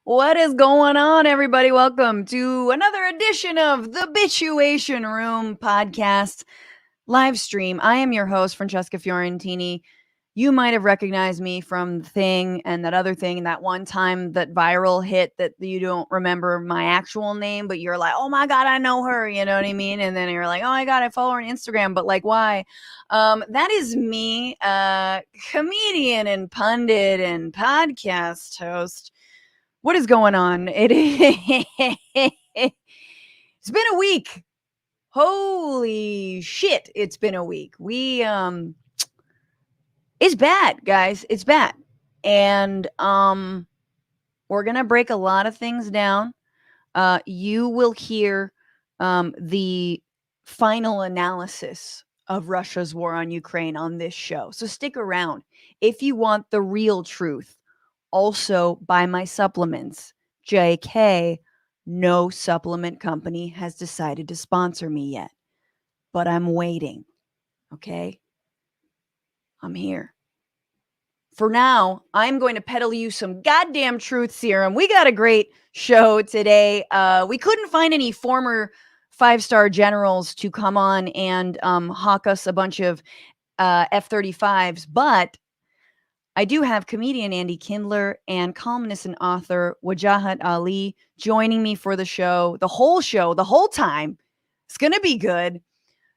What is going on, everybody? Welcome to another edition of the Bitchuation Room podcast live stream. I am your host, Francesca Fiorentini. You might have recognized me from the thing and that other thing, and that one time that viral hit that you don't remember my actual name, but you're like, oh my God, I know her. You know what I mean? And then you're like, oh my God, I follow her on Instagram, but like, why? That is me, comedian and pundit and podcast host. What is going on? It's been a week. Holy shit, it's been a week. It's bad, guys. It's bad. And we're going to break a lot of things down. You will hear the final analysis of Russia's war on Ukraine on this show. So stick around if you want the real truth. Also, buy my supplements. JK, no supplement company has decided to sponsor me yet, but I'm waiting. Okay? I'm here. For now, I'm going to peddle you some goddamn truth serum. We got a great show today. We couldn't find any former 5-star generals to come on and hawk us a bunch of F-35s, but I do have comedian Andy Kindler and columnist and author Wajahat Ali joining me for the show, the whole time. It's going to be good.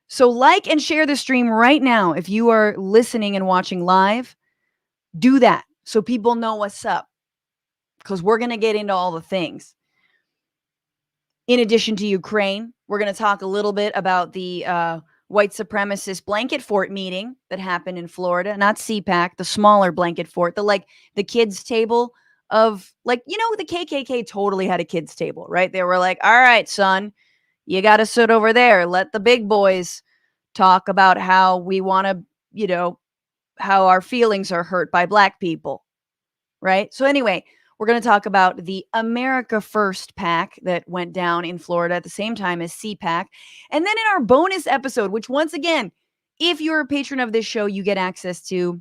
So like and share the stream right now. If you are listening and watching live, do that so people know what's up, because we're going to get into all the things. In addition to Ukraine, we're going to talk a little bit about the white supremacist blanket fort meeting that happened in Florida, not CPAC, the smaller blanket fort, the kids table of the KKK totally had a kids table, right? They were like, all right, son, you got to sit over there. Let the big boys talk about how we want to, how our feelings are hurt by black people, right? So anyway, we're going to talk about the America First PAC that went down in Florida at the same time as CPAC. And then in our bonus episode, which once again, if you're a patron of this show, you get access to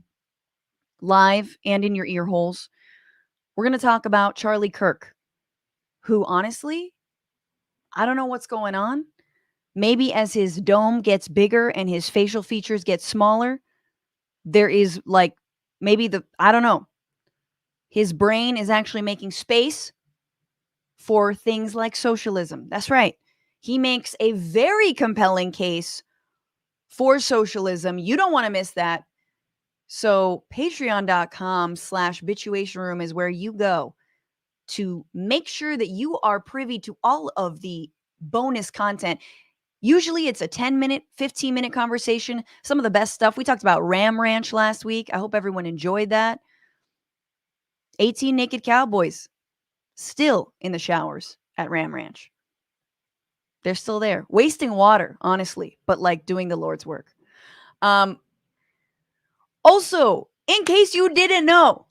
live and in your ear holes. We're going to talk about Charlie Kirk, who honestly, I don't know what's going on. Maybe as his dome gets bigger and his facial features get smaller, there is I don't know. His brain is actually making space for things like socialism. That's right. He makes a very compelling case for socialism. You don't want to miss that. So patreon.com/bitchuation room is where you go to make sure that you are privy to all of the bonus content. Usually it's a 10-minute, 15-minute conversation. Some of the best stuff. We talked about Ram Ranch last week. I hope everyone enjoyed that. 18 naked cowboys still in the showers at Ram Ranch. They're still there, wasting water, honestly, but doing the Lord's work. Also, in case you didn't know,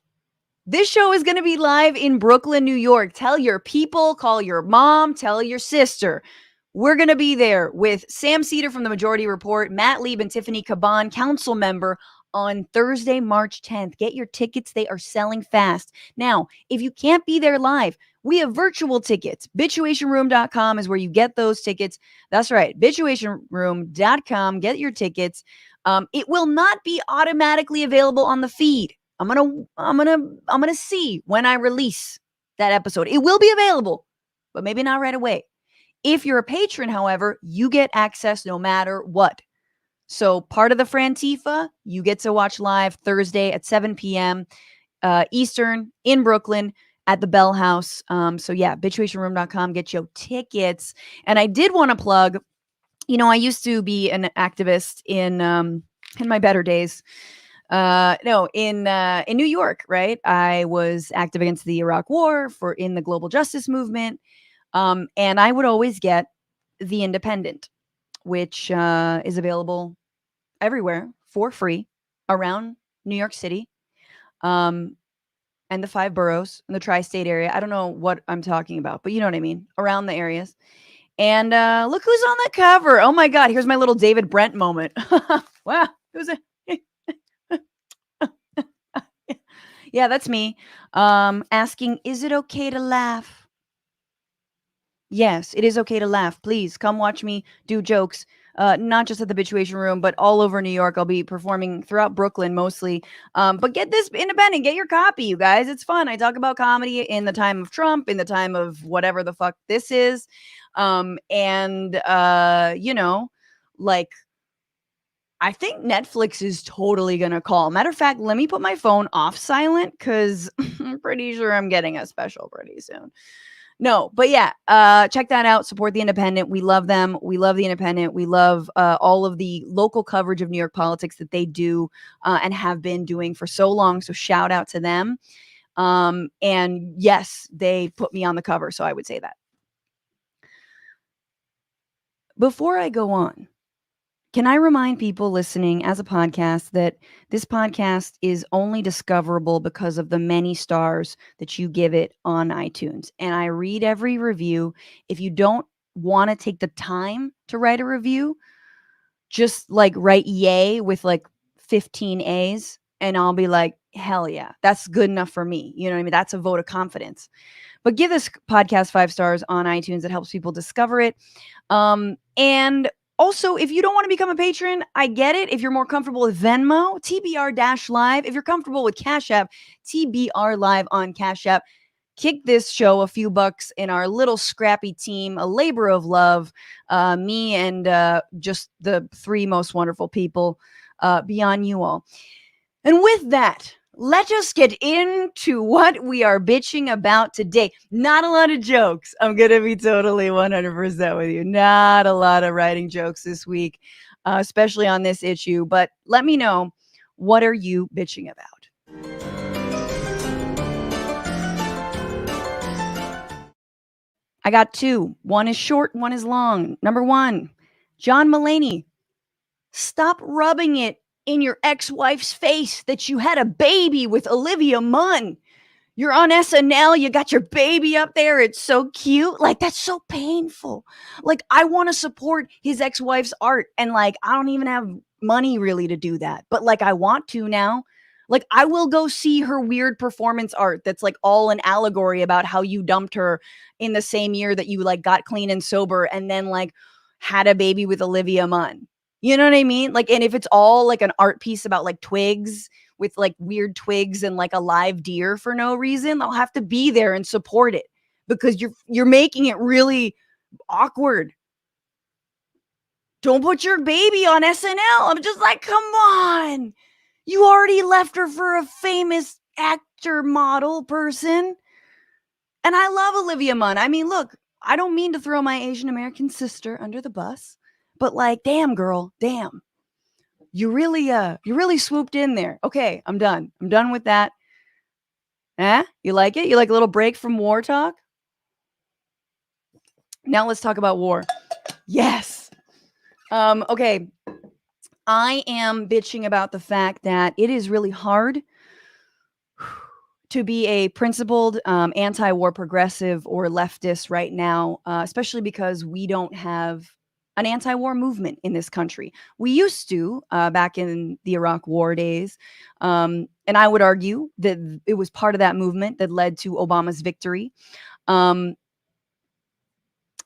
this show is going to be live in Brooklyn, New York. Tell your people, call your mom, tell your sister. We're going to be there with Sam Cedar from the Majority Report, Matt Lieb and Tiffany Caban, council member, on Thursday, March 10th. Get your tickets. They are selling fast. Now, if you can't be there live, we have virtual tickets. Bitchuationroom.com is where you get those tickets. That's right. Bitchuationroom.com. Get your tickets. It will not be automatically available on the feed. I'm gonna see when I release that episode. It will be available, but maybe not right away. If you're a patron, however, you get access no matter what. So part of the Frantifa, you get to watch live Thursday at 7 p.m. Eastern in Brooklyn at the Bell House. So yeah, bitchuationroom.com, get your tickets. And I did want to plug, I used to be an activist in my better days. In New York, right? I was active against the Iraq War in the global justice movement. And I would always get The Independent, which is available everywhere for free around New York City, and the 5 boroughs in the tri-state area. I don't know what I'm talking about, but you know what I mean, around the areas. And look who's on the cover. Oh my God, here's my little David Brent moment. Wow, it was Yeah, that's me. Asking, is it okay to laugh? Yes, it is okay to laugh. Please come watch me do jokes. Not just at the Bitchuation Room, but all over New York. I'll be performing throughout Brooklyn mostly. But get this independent, get your copy, you guys. It's fun. I talk about comedy in the time of Trump, in the time of whatever the fuck this is. You know, like I think Netflix is totally gonna call. Matter of fact, let me put my phone off silent because I'm pretty sure I'm getting a special pretty soon. No, but yeah, check that out. Support the Independent. We love them. We love the Independent. We love all of the local coverage of New York politics that they do and have been doing for so long. So shout out to them. And yes, they put me on the cover. So I would say that. Before I go on, can I remind people listening as a podcast that this podcast is only discoverable because of the many stars that you give it on iTunes? And I read every review. If you don't want to take the time to write a review, just like write yay with like 15 A's and I'll be like, hell yeah, that's good enough for me. You know what I mean? That's a vote of confidence. But give this podcast 5 stars on iTunes. It helps people discover it. And also, if you don't want to become a patron, I get it. If you're more comfortable with Venmo, TBR-Live. If you're comfortable with Cash App, TBR Live on Cash App. Kick this show a few bucks in our little scrappy team, a labor of love. Me and just the 3 most wonderful people beyond you all. And with that, let us get into what we are bitching about today. Not a lot of jokes. I'm going to be totally 100% with you. Not a lot of writing jokes this week, especially on this issue. But let me know, what are you bitching about? I got 2. One is short, one is long. Number 1, John Mulaney. Stop rubbing it in your ex-wife's face that you had a baby with Olivia Munn. You're on SNL, you got your baby up there, it's so cute. Like, that's so painful. Like, I want to support his ex-wife's art, and like, I don't even have money really to do that, but like, I want to now. Like, I will go see her weird performance art that's like all an allegory about how you dumped her in the same year that you like got clean and sober and then like had a baby with Olivia Munn. You know what I mean? Like, and if it's all like an art piece about like twigs with like weird twigs and like a live deer for no reason, I'll have to be there and support it because you're making it really awkward. Don't put your baby on SNL. I'm just like, come on. You already left her for a famous actor model person. And I love Olivia Munn. I mean, look, I don't mean to throw my Asian American sister under the bus, but like, damn girl, damn. You really swooped in there. Okay, I'm done. I'm done with that. You like it? You like a little break from war talk? Now let's talk about war. Yes. Okay. I am bitching about the fact that it is really hard to be a principled anti-war progressive or leftist right now, especially because we don't have an anti-war movement in this country. We used to back in the Iraq War days. And I would argue that it was part of that movement that led to Obama's victory. It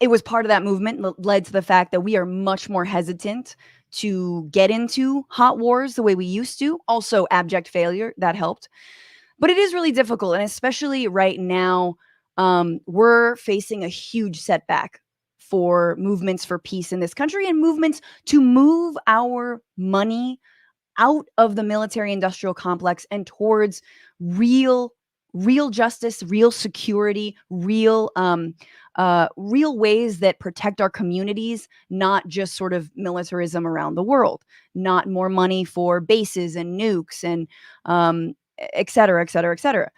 was part of that movement that led to the fact that we are much more hesitant to get into hot wars the way we used to. Also, abject failure, that helped. But it is really difficult. And especially right now, we're facing a huge setback for movements for peace in this country and movements to move our money out of the military industrial complex and towards real justice, real security, real ways that protect our communities, not just sort of militarism around the world, not more money for bases and nukes and et cetera, et cetera, et cetera.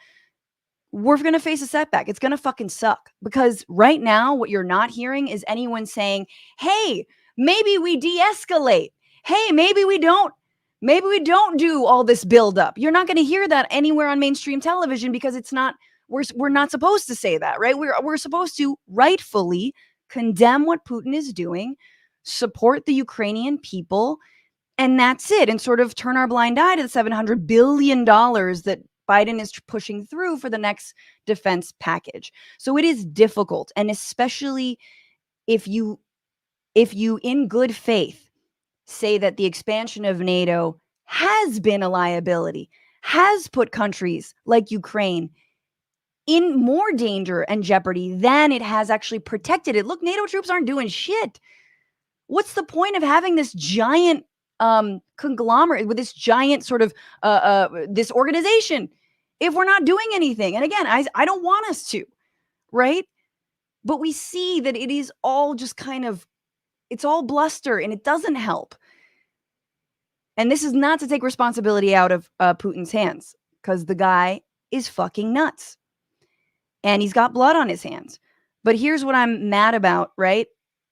We're going to face a setback. It's going to fucking suck because right now what you're not hearing is anyone saying, hey, maybe we de-escalate. Hey, maybe we don't do all this buildup. You're not going to hear that anywhere on mainstream television because it's not, we're not supposed to say that, right? We're supposed to rightfully condemn what Putin is doing, support the Ukrainian people, and that's it. And sort of turn our blind eye to the $700 billion that Biden is pushing through for the next defense package. So it is difficult. And especially if you in good faith say that the expansion of NATO has been a liability, has put countries like Ukraine in more danger and jeopardy than it has actually protected it. Look, NATO troops aren't doing shit. What's the point of having this giant conglomerate with this giant sort of this organization if we're not doing anything? And again, I don't want us to, right? But we see that it is all just kind of, it's all bluster and it doesn't help. And this is not to take responsibility out of Putin's hands, because the guy is fucking nuts and he's got blood on his hands. But here's what I'm mad about, right?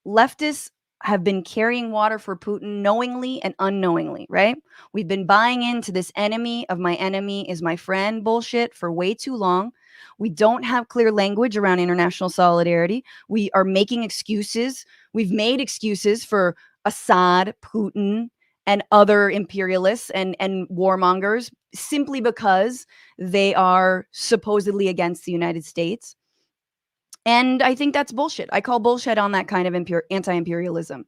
Leftists have been carrying water for Putin knowingly and unknowingly, right? We've been buying into this enemy of my enemy is my friend bullshit for way too long. We don't have clear language around international solidarity. We are making excuses. We've made excuses for Assad, Putin, and other imperialists and warmongers simply because they are supposedly against the United States. And I think that's bullshit. I call bullshit on that kind of anti-imperialism.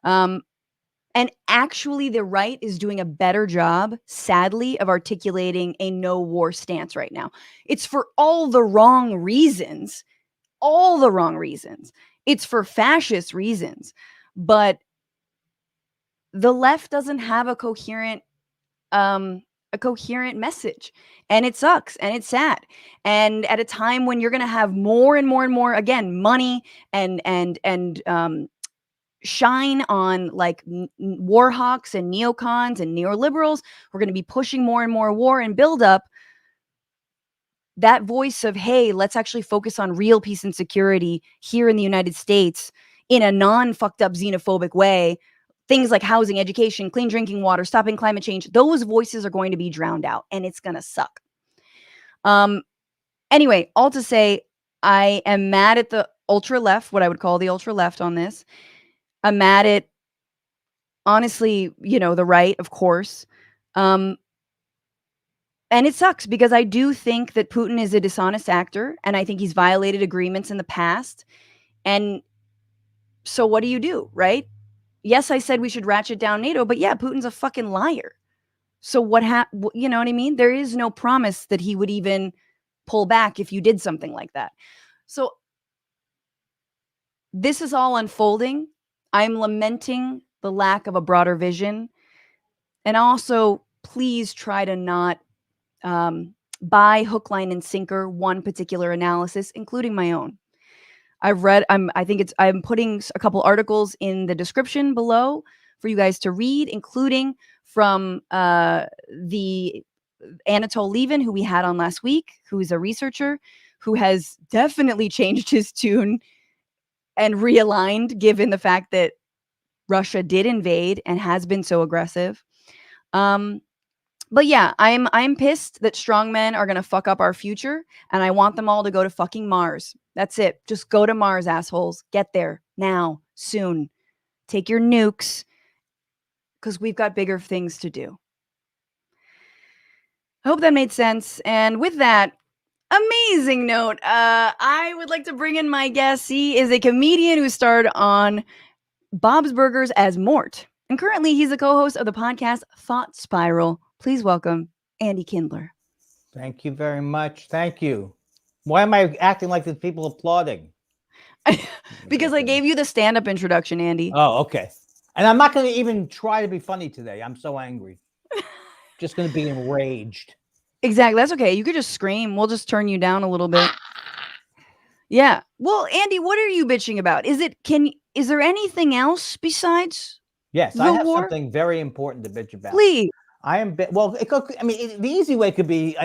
And actually, the right is doing a better job, sadly, of articulating a no-war stance right now. It's for all the wrong reasons. All the wrong reasons. It's for fascist reasons. But the left doesn't have a coherent message, and it sucks and it's sad. And at a time when you're going to have more and more and more, again, money and shine on like war hawks and neocons and neoliberals, we're going to be pushing more and more war and build up. That voice of, hey, let's actually focus on real peace and security here in the United States in a non-fucked up xenophobic way. Things like housing, education, clean drinking water, stopping climate change, those voices are going to be drowned out, and it's going to suck. Anyway, all to say, I am mad at the ultra left, what I would call the ultra left on this. I'm mad at, honestly, the right, of course. And it sucks because I do think that Putin is a dishonest actor, and I think he's violated agreements in the past. And so what do you do, right? Yes, I said we should ratchet down NATO, but yeah, Putin's a fucking liar. So you know what I mean? There is no promise that he would even pull back if you did something like that. So this is all unfolding. I'm lamenting the lack of a broader vision. And also, please try to not buy hook, line, and sinker one particular analysis, including my own. I'm putting a couple articles in the description below for you guys to read, including from the Anatol Levin, who we had on last week, who is a researcher who has definitely changed his tune and realigned given the fact that Russia did invade and has been so aggressive. But yeah, I'm pissed that strongmen are going to fuck up our future, and I want them all to go to fucking Mars. That's it. Just go to Mars, assholes. Get there now, soon. Take your nukes, because we've got bigger things to do. I hope that made sense. And with that amazing note, I would like to bring in my guest. He is a comedian who starred on Bob's Burgers as Mort. And currently, he's a co-host of the podcast Thought Spiral. Please welcome Andy Kindler. Thank you very much. Thank you. Why am I acting like there's people applauding? Because I gave you the stand-up introduction, Andy. Oh, okay. And I'm not going to even try to be funny today. I'm so angry. Just going to be enraged. Exactly. That's okay. You could just scream. We'll just turn you down a little bit. Yeah. Well, Andy, what are you bitching about? Is there anything else besides Yes, I have something very important to bitch about. Please. The easy way could be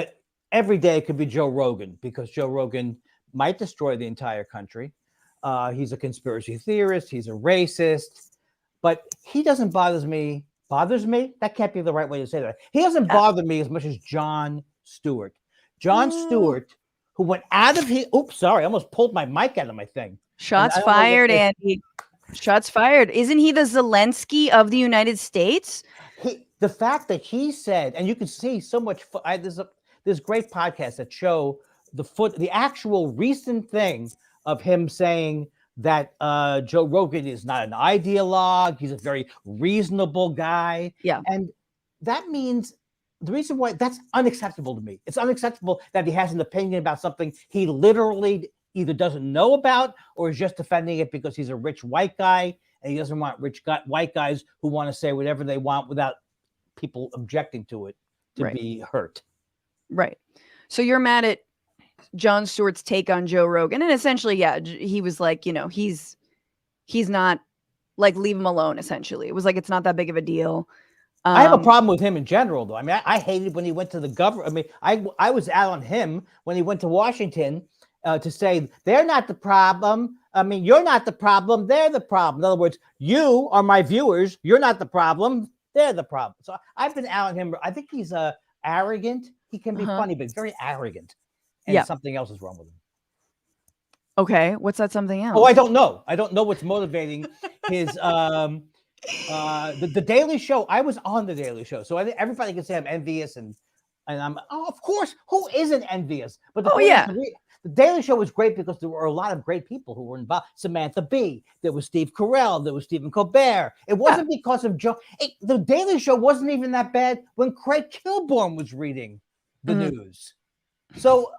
every day it could be Joe Rogan, because Joe Rogan might destroy the entire country. He's a conspiracy theorist. He's a racist, but he doesn't bothers me. That can't be the right way to say that. He doesn't bother me as much as Jon Stewart. Jon Stewart, who went out of his, I almost pulled my mic out of my thing. Shots fired, Andy. Shots fired. Isn't he the Zelensky of the United States? The fact that he said, and you can see so much, there's great podcasts that show the actual recent thing of him saying that Joe Rogan is not an ideologue. He's a very reasonable guy. Yeah. And that means the reason why that's unacceptable to me. It's unacceptable that he has an opinion about something he literally either doesn't know about or is just defending it because he's a rich white guy and he doesn't want white guys who want to say whatever they want without people objecting to it to be hurt. Right. So you're mad at Jon Stewart's take on Joe Rogan, and essentially, yeah, he was like, he's not, like, leave him alone. Essentially, it was like, it's not that big of a deal. I have a problem with him in general, though. I mean, I hated when he went to the government. I mean, I was out on him when he went to Washington to say they're not the problem. I mean, you're not the problem. They're the problem. In other words, you are my viewers. You're not the problem. They're the problem. So I've been out on him. I think he's arrogant. He can be funny, but very arrogant. And something else is wrong with him. Okay, what's that something else? Oh, I don't know. I don't know what's motivating his the Daily Show. I was on the Daily Show, so I think everybody can say I'm envious, and I'm of course, who isn't envious? But the the Daily Show was great because there were a lot of great people who were involved. Samantha Bee, there was Steve Carell, there was Stephen Colbert. It wasn't because of Joe. The Daily Show wasn't even that bad when Craig Kilborn was reading the news. So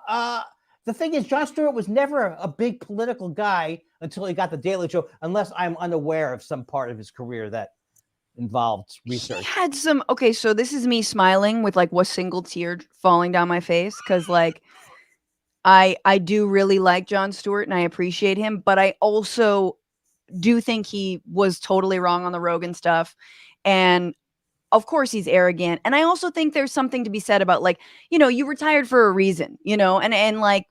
the thing is, Jon Stewart was never a big political guy until he got the Daily Show, unless I'm unaware of some part of his career that involved research. He had some. Okay, so this is me smiling with like a single tear falling down my face because like I do really like Jon Stewart and I appreciate him, but I also do think he was totally wrong on the Rogan stuff. And of course he's arrogant. And I also think there's something to be said about like, you retired for a reason, and like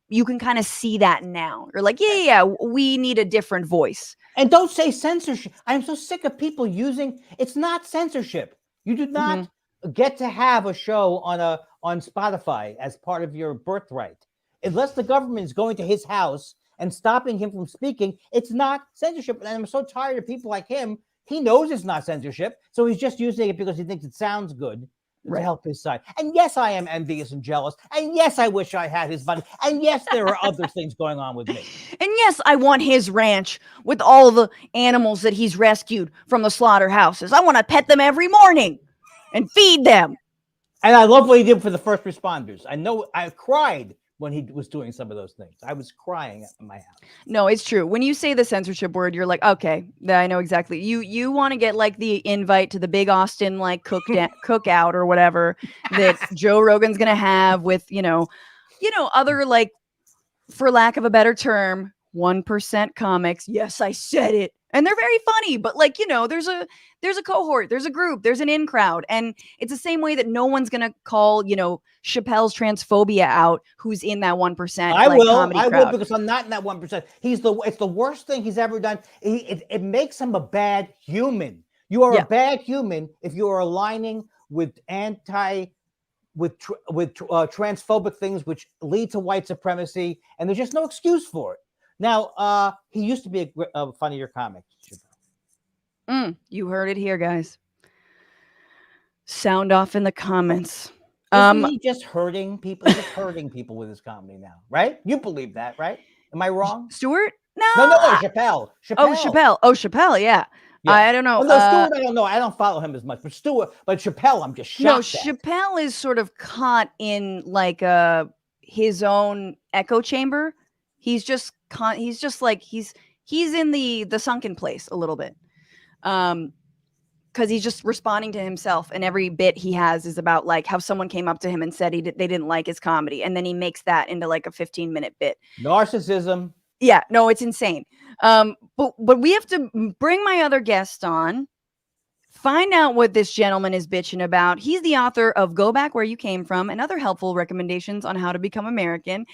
you can kind of see that now. You're like, yeah, we need a different voice. And don't say censorship. I'm so sick of people using it's not censorship. You do not get to have a show on Spotify as part of your birthright. Unless the government is going to his house and stopping him from speaking, it's not censorship. And I'm so tired of people like him. He knows it's not censorship, so he's just using it because he thinks it sounds good to help his side. And yes, I am envious and jealous. And yes, I wish I had his money. And yes, there are other things going on with me. And yes, I want his ranch with all the animals that he's rescued from the slaughterhouses. I want to pet them every morning and feed them. And I love what he did for the first responders. I know I cried when he was doing some of those things. I was crying at my house. No, it's true. When you say the censorship word, you're like, okay, I know exactly. You want to get like the invite to the big Austin like cookout or whatever that Joe Rogan's gonna have with other like, for lack of a better term, 1% comics. Yes, I said it. And they're very funny, but like, there's a cohort, there's a group, there's an in crowd. And it's the same way that no one's going to call, Chappelle's transphobia out who's in that 1%. I will because I'm not in that 1%. It's the worst thing he's ever done. It makes him a bad human. You are a bad human if you are aligning with transphobic things which lead to white supremacy. And there's just no excuse for it. Now, he used to be a funnier comic. You heard it here, guys. Sound off in the comments. Isn't he just hurting people? He's just hurting people with his comedy now, right? You believe that, right? Am I wrong? Stewart? No, Chappelle. Oh, Chappelle, yeah. I don't know. Well, no, Stewart, I don't know. I don't follow him as much. But Chappelle, I'm just shocked. No, Chappelle is sort of caught in like his own echo chamber. He's just like he's in the sunken place a little bit, because he's just responding to himself, and every bit he has is about like how someone came up to him and said they didn't like his comedy, and then he makes that into like a 15-minute bit. Narcissism. Yeah, no, it's insane. But we have to bring my other guest on. Find out what this gentleman is bitching about. He's the author of Go Back Where You Came From and other helpful recommendations on how to become American,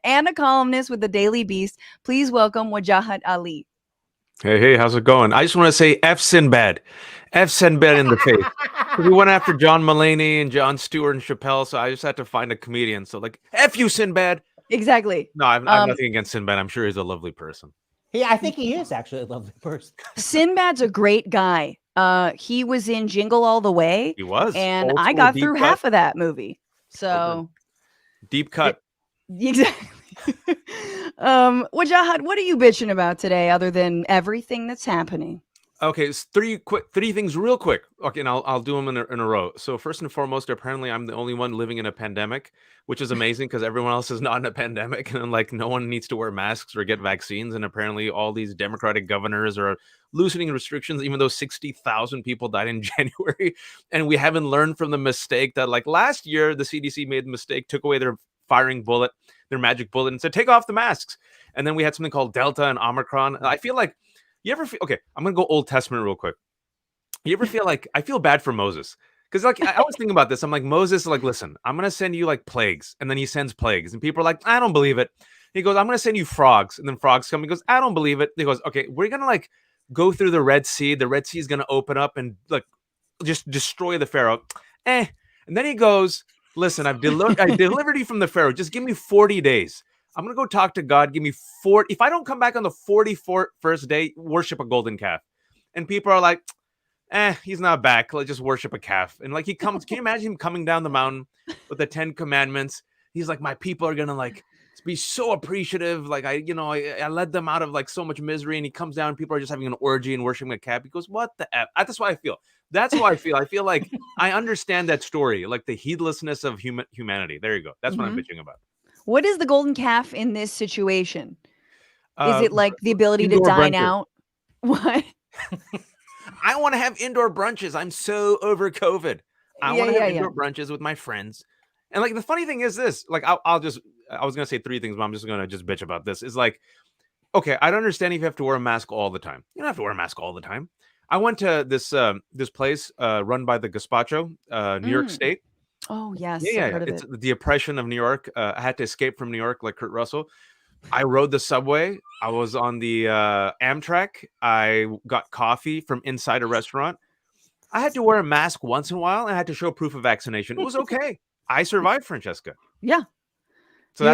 and a columnist with the Daily Beast. Please welcome Wajahat Ali. Hey, how's it going? I just want to say F Sinbad. F Sinbad in the face. We went after John Mulaney and Jon Stewart and Chappelle, so I just had to find a comedian. So like, F you, Sinbad. Exactly. No, I have nothing against Sinbad. I'm sure he's a lovely person. Yeah, I think he is actually a lovely person. Sinbad's a great guy. He was in Jingle All the Way. He was. And I got through half of that movie. So Deep cut. exactly. Wajahat, what are you bitching about today other than everything that's happening? Okay, it's three things real quick. Okay, and I'll do them in a row. So first and foremost, apparently I'm the only one living in a pandemic, which is amazing because everyone else is not in a pandemic, and like no one needs to wear masks or get vaccines. And apparently all these Democratic governors are loosening restrictions, even though 60,000 people died in January, and we haven't learned from the mistake that like last year the CDC made the mistake, took away their their magic bullet, and said take off the masks. And then we had something called Delta and Omicron. I feel like you ever feel okay? I'm gonna go Old Testament real quick. You ever feel like I feel bad for Moses because like I was thinking about this. I'm like Moses, like listen, I'm gonna send you like plagues, and then he sends plagues, and people are like, I don't believe it. He goes, I'm gonna send you frogs, and then frogs come. He goes, I don't believe it. He goes, okay, we're gonna like go through the Red Sea. The Red Sea is gonna open up and like just destroy the Pharaoh. And then he goes, listen, I delivered you from the Pharaoh. Just give me 40 days. I'm going to go talk to God. Give me 40. If I don't come back on the 44st day, worship a golden calf. And people are like, he's not back. Let's just worship a calf. And like he comes, can you imagine him coming down the mountain with the 10 commandments? He's like, my people are going to like be so appreciative. Like I led them out of like so much misery. And he comes down and people are just having an orgy and worshiping a calf. He goes, what the F? That's why I feel. That's how I feel. I feel like I understand that story, like the heedlessness of humanity. There you go. That's what I'm bitching about. What is the golden calf in this situation? Is it like the ability to indoor dine brunches. out? What? I want to have indoor brunches. I'm so over COVID. I want to have indoor brunches with my friends. And like the funny thing is this, like I was gonna say three things, but I'm just gonna bitch about this. Is like, okay, I don't understand if you have to wear a mask all the time. You don't have to wear a mask all the time. I went to this place run by the Gazpacho, New York State. Oh yes, Yeah. It's the oppression of New York. I had to escape from New York like Kurt Russell. I rode the subway. I was on the Amtrak. I got coffee from inside a restaurant. I had to wear a mask once in a while and I had to show proof of vaccination. It was okay. I survived, Francesca. Yeah. So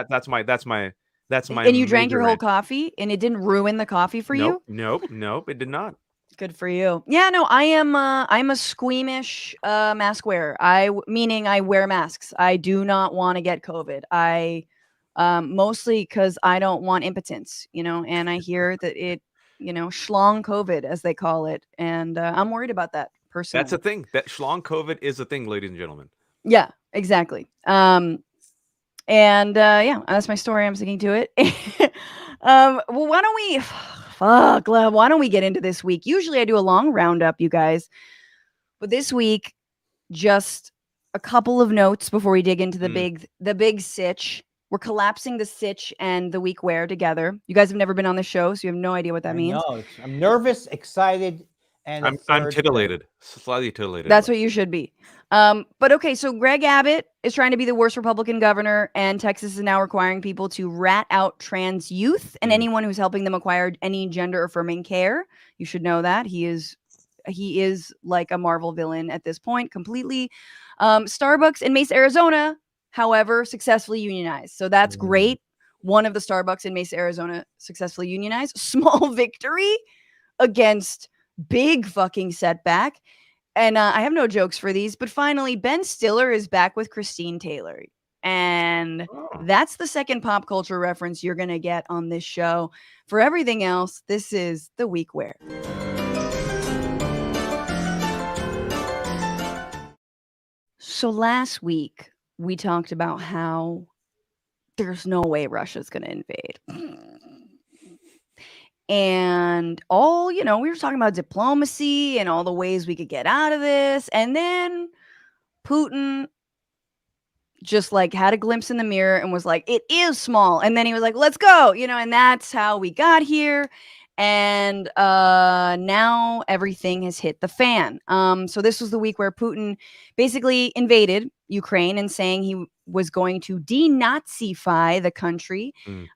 that's my And you drank your whole rant. coffee and it didn't ruin the coffee for you? Nope, it did not. Good for you. Yeah, no, I'm a squeamish mask wearer. Meaning I wear masks. I do not want to get COVID. I mostly because I don't want impotence, and I hear that it, schlong COVID as they call it. And I'm worried about that personally. That's a thing. That schlong COVID is a thing, ladies and gentlemen. Yeah, exactly. And that's my story. I'm sticking to it. Well, why don't we why don't we get into this week? Usually I do a long roundup, you guys, but this week, just a couple of notes before we dig into the big sitch. We're collapsing the sitch and the week where together. You guys have never been on the show, so you have no idea what that means. I'm nervous, excited, and I'm titillated, slightly titillated. That's what you should be. But okay, so Greg Abbott is trying to be the worst Republican governor, and Texas is now requiring people to rat out trans youth and anyone who's helping them acquire any gender affirming care. You should know that he is like a Marvel villain at this point, completely. Starbucks in Mesa, Arizona, however, successfully unionized. So that's great. One of the Starbucks in Mesa, Arizona successfully unionized. Small victory against big fucking setback. And I have no jokes for these, but finally, Ben Stiller is back with Christine Taylor. And that's the second pop culture reference you're going to get on this show. For everything else, this is The Week Where. So last week, we talked about how there's no way Russia's going to invade. And we were talking about diplomacy and all the ways we could get out of this. And then Putin just like had a glimpse in the mirror and was like, it is small. And then he was like, let's go, and that's how we got here. And now everything has hit the fan. So this was the week where Putin basically invaded Ukraine and saying he was going to denazify the country.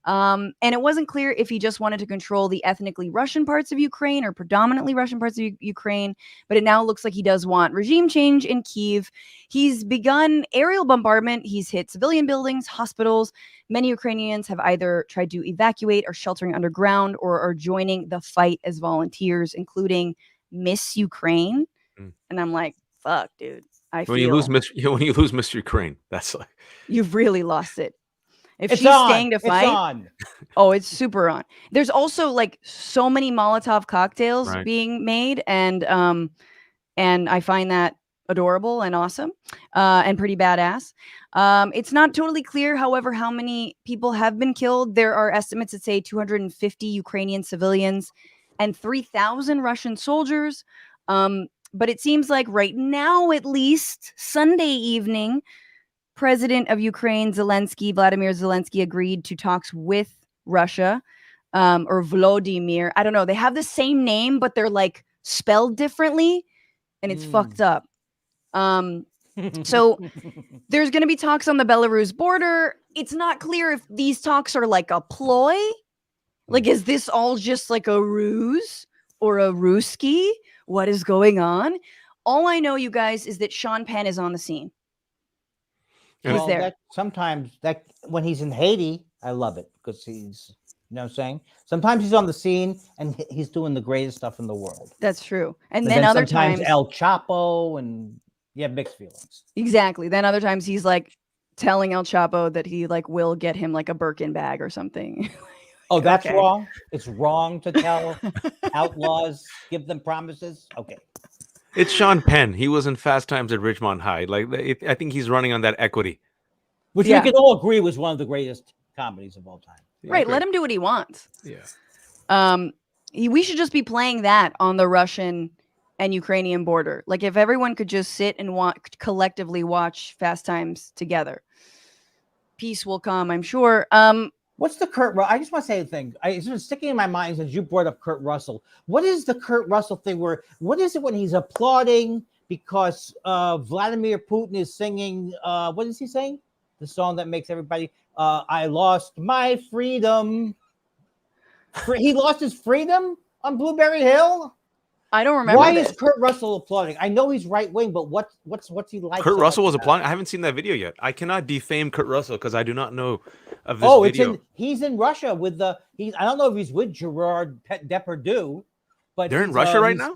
And it wasn't clear if he just wanted to control the ethnically Russian parts of Ukraine or predominantly Russian parts of Ukraine. But it now looks like he does want regime change in Kyiv. He's begun aerial bombardment. He's hit civilian buildings, hospitals. Many Ukrainians have either tried to evacuate or sheltering underground or are joining the fight as volunteers, including Miss Ukraine. And I'm like, fuck, dude. I When you feel lose Miss Ukraine, that's like you've really lost it. If It's she's on. staying to fight, It's on. oh, it's super on. There's also like so many Molotov cocktails Right. being made, and I find that adorable and awesome, and pretty badass. It's not totally clear, however, how many people have been killed. There are estimates that say 250 Ukrainian civilians and 3,000 Russian soldiers. But it seems like right now, at least Sunday evening, President of Ukraine, Vladimir Zelensky, agreed to talks with Russia, or Volodymyr. I don't know. They have the same name, but they're like spelled differently, and it's fucked up. So there's going to be talks on the Belarus border. It's not clear if these talks are like a ploy. Like, is this all just like a ruse or a Ruski? What is going on? All I know, you guys, is that Sean Penn is on the scene. He's there. Sometimes when he's in Haiti, I love it because he's, you know what I'm saying? Sometimes he's on the scene and he's doing the greatest stuff in the world. That's true. And then other times El Chapo, and you have mixed feelings. Exactly. Then other times he's like telling El Chapo that he like will get him like a Birkin bag or something. Oh, that's wrong. It's wrong to tell outlaws, give them promises. Okay. it's Sean Penn. He was in Fast Times at Ridgemont High. Like I think he's running on that equity. Which we can all agree was one of the greatest comedies of all time. Yeah, right. Let him do what he wants. Yeah. We should just be playing that on the Russian and Ukrainian border. Like if everyone could just sit and collectively watch Fast Times together, peace will come, I'm sure. What's the Kurt? I just want to say a thing. It's been sticking in my mind since you brought up Kurt Russell. What is the Kurt Russell thing? What is it when he's applauding because Vladimir Putin is singing? What is he saying? The song that makes everybody. I lost my freedom. He lost his freedom on Blueberry Hill. I don't remember. Why is Kurt Russell applauding? I know he's right wing, but what's he like? Kurt Russell was applauding. I haven't seen that video yet. I cannot defame Kurt Russell because I do not know of this video. He's in Russia with the. I don't know if he's with Gerard Depardieu, but they're in Russia right now.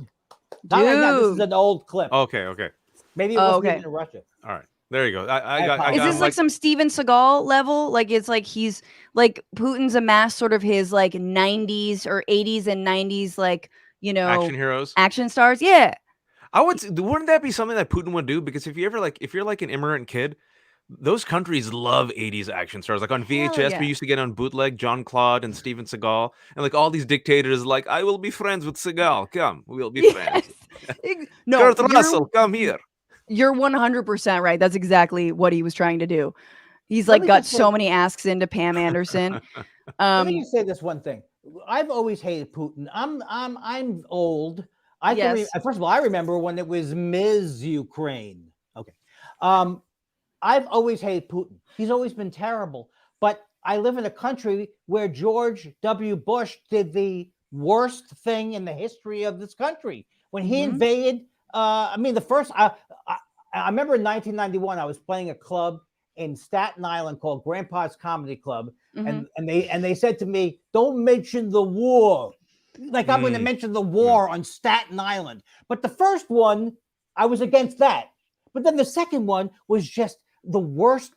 Not right now. This is an old clip. Okay. Maybe it wasn't even in Russia. All right. There you go. Is this like some Steven Seagal level? Like it's like he's like Putin's amassed sort of his like 90s or 80s and 90s like, you know, action heroes, action stars. Yeah. Wouldn't that be something that Putin would do? Because if you're like an immigrant kid, those countries love 80s action stars. Like on VHS, we used to get on bootleg John Claude and Steven Seagal, and like all these dictators like, I will be friends with Seagal. Come, we'll be friends. No, Kurt Russell, come here. You're 100% right. That's exactly what he was trying to do. He's like got so many asks into Pam Anderson. Let me just say this one thing. I've always hated Putin. I'm old. First of all, I remember when it was Ms. Ukraine. Okay. I've always hated Putin. He's always been terrible. But I live in a country where George W. Bush did the worst thing in the history of this country when he invaded. I remember in 1991, I was playing a club in Staten Island called Grandpa's Comedy Club, and they said to me, "Don't mention the war." Like I'm going to mention the war on Staten Island. But the first one, I was against that. But then the second one was just the worst,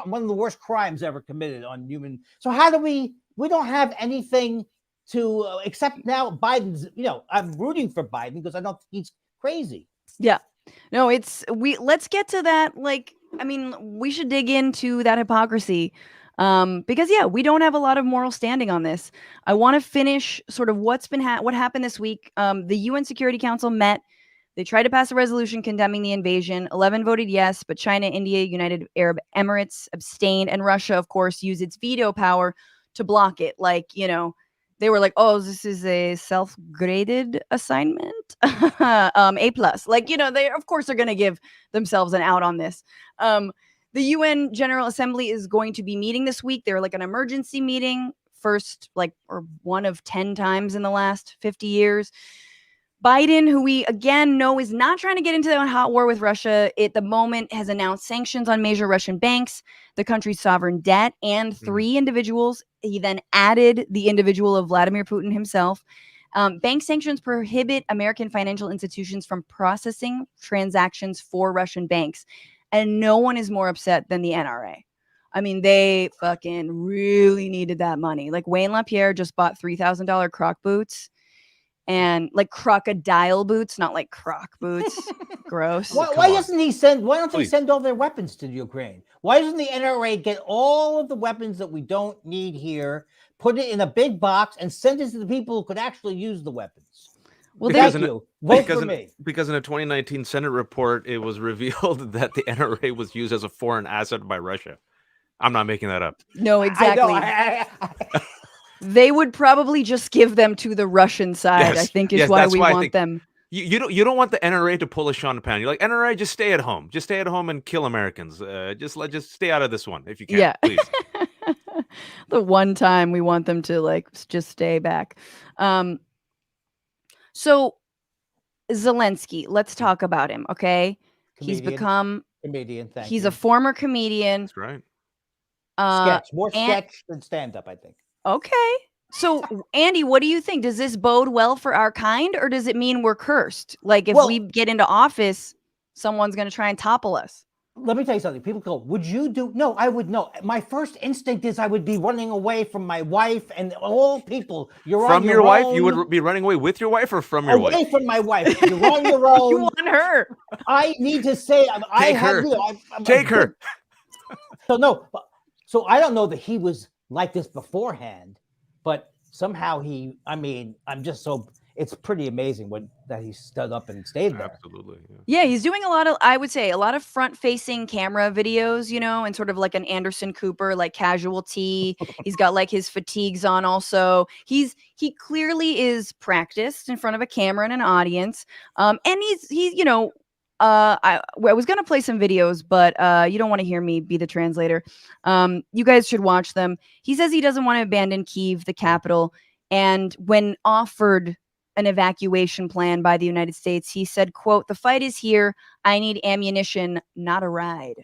one of the worst crimes ever committed on human. So how do we don't have anything to except now Biden's. I'm rooting for Biden because I don't think he's crazy. Yeah. No, let's get to that. Like, I mean, we should dig into that hypocrisy. Because we don't have a lot of moral standing on this. I want to finish sort of what happened this week. The UN Security Council met. They tried to pass a resolution condemning the invasion. 11 voted yes, but China, India, United Arab Emirates abstained, and Russia, of course, used its veto power to block it. Like, they were like, "Oh, this is a self-graded assignment, A+." Like, they of course are going to give themselves an out on this. The UN General Assembly is going to be meeting this week. They're like an emergency meeting, first or one of 10 times in the last 50 years. Biden, who we again know is not trying to get into a hot war with Russia at the moment, has announced sanctions on major Russian banks, the country's sovereign debt, and 3 individuals. He then added the individual of Vladimir Putin himself. Bank sanctions prohibit American financial institutions from processing transactions for Russian banks. And no one is more upset than the NRA. I mean, they fucking really needed that money. Like Wayne LaPierre just bought $3,000 croc boots, and like crocodile boots, not like croc boots. Gross. Why doesn't he send? Why don't they Please. send all their weapons to Ukraine? Why doesn't the NRA get all of the weapons that we don't need here, put it in a big box, and send it to the people who could actually use the weapons? Well, Thank there's you. Vote for me. Because in a 2019 Senate report, it was revealed that the NRA was used as a foreign asset by Russia. I'm not making that up. no, exactly. I know. They would probably just give them to the Russian side, Yes, I think is yes, why that's we why I want think- them. You don't want the NRA to pull a Sean Penn. You're like, NRA, just stay at home. Just stay at home and kill Americans. Just stay out of this one if you can. Yeah. Please. The one time we want them to like just stay back. So Zelensky, let's talk about him, okay? He's Comedian. become Comedian. Thank he's you. a former comedian. That's right. Sketch. More and- sketch than stand-up, I think. Okay. So Andy, what do you think? Does this bode well for our kind, or does it mean we're cursed? Like if Well- we get into office, someone's going to try and topple us. Let me tell you something. People go, would you do? No, I would know. My first instinct is I would be running away from my wife and all people. You're From on your wife? You own. would be running away with your wife or from your Away wife? from my wife. You're on your own. You want her? I need to say, I Take have her. you know, I'm Take her. So no, so I don't know that he was like this beforehand, but somehow I'm just so. It's pretty amazing that he stood up and stayed there. Absolutely. Yeah. Yeah, he's doing a lot of, I would say, a lot of front-facing camera videos, you know, and sort of like an Anderson Cooper, like casualty. He's got like his fatigues on also. He clearly is practiced in front of a camera and an audience. And he's you know, I was gonna play some videos, but you don't want to hear me be the translator. You guys should watch them. He says he doesn't want to abandon Kyiv, the capital, and when offered an evacuation plan by the United States, he said, quote, "The fight is here. I need ammunition, not a ride."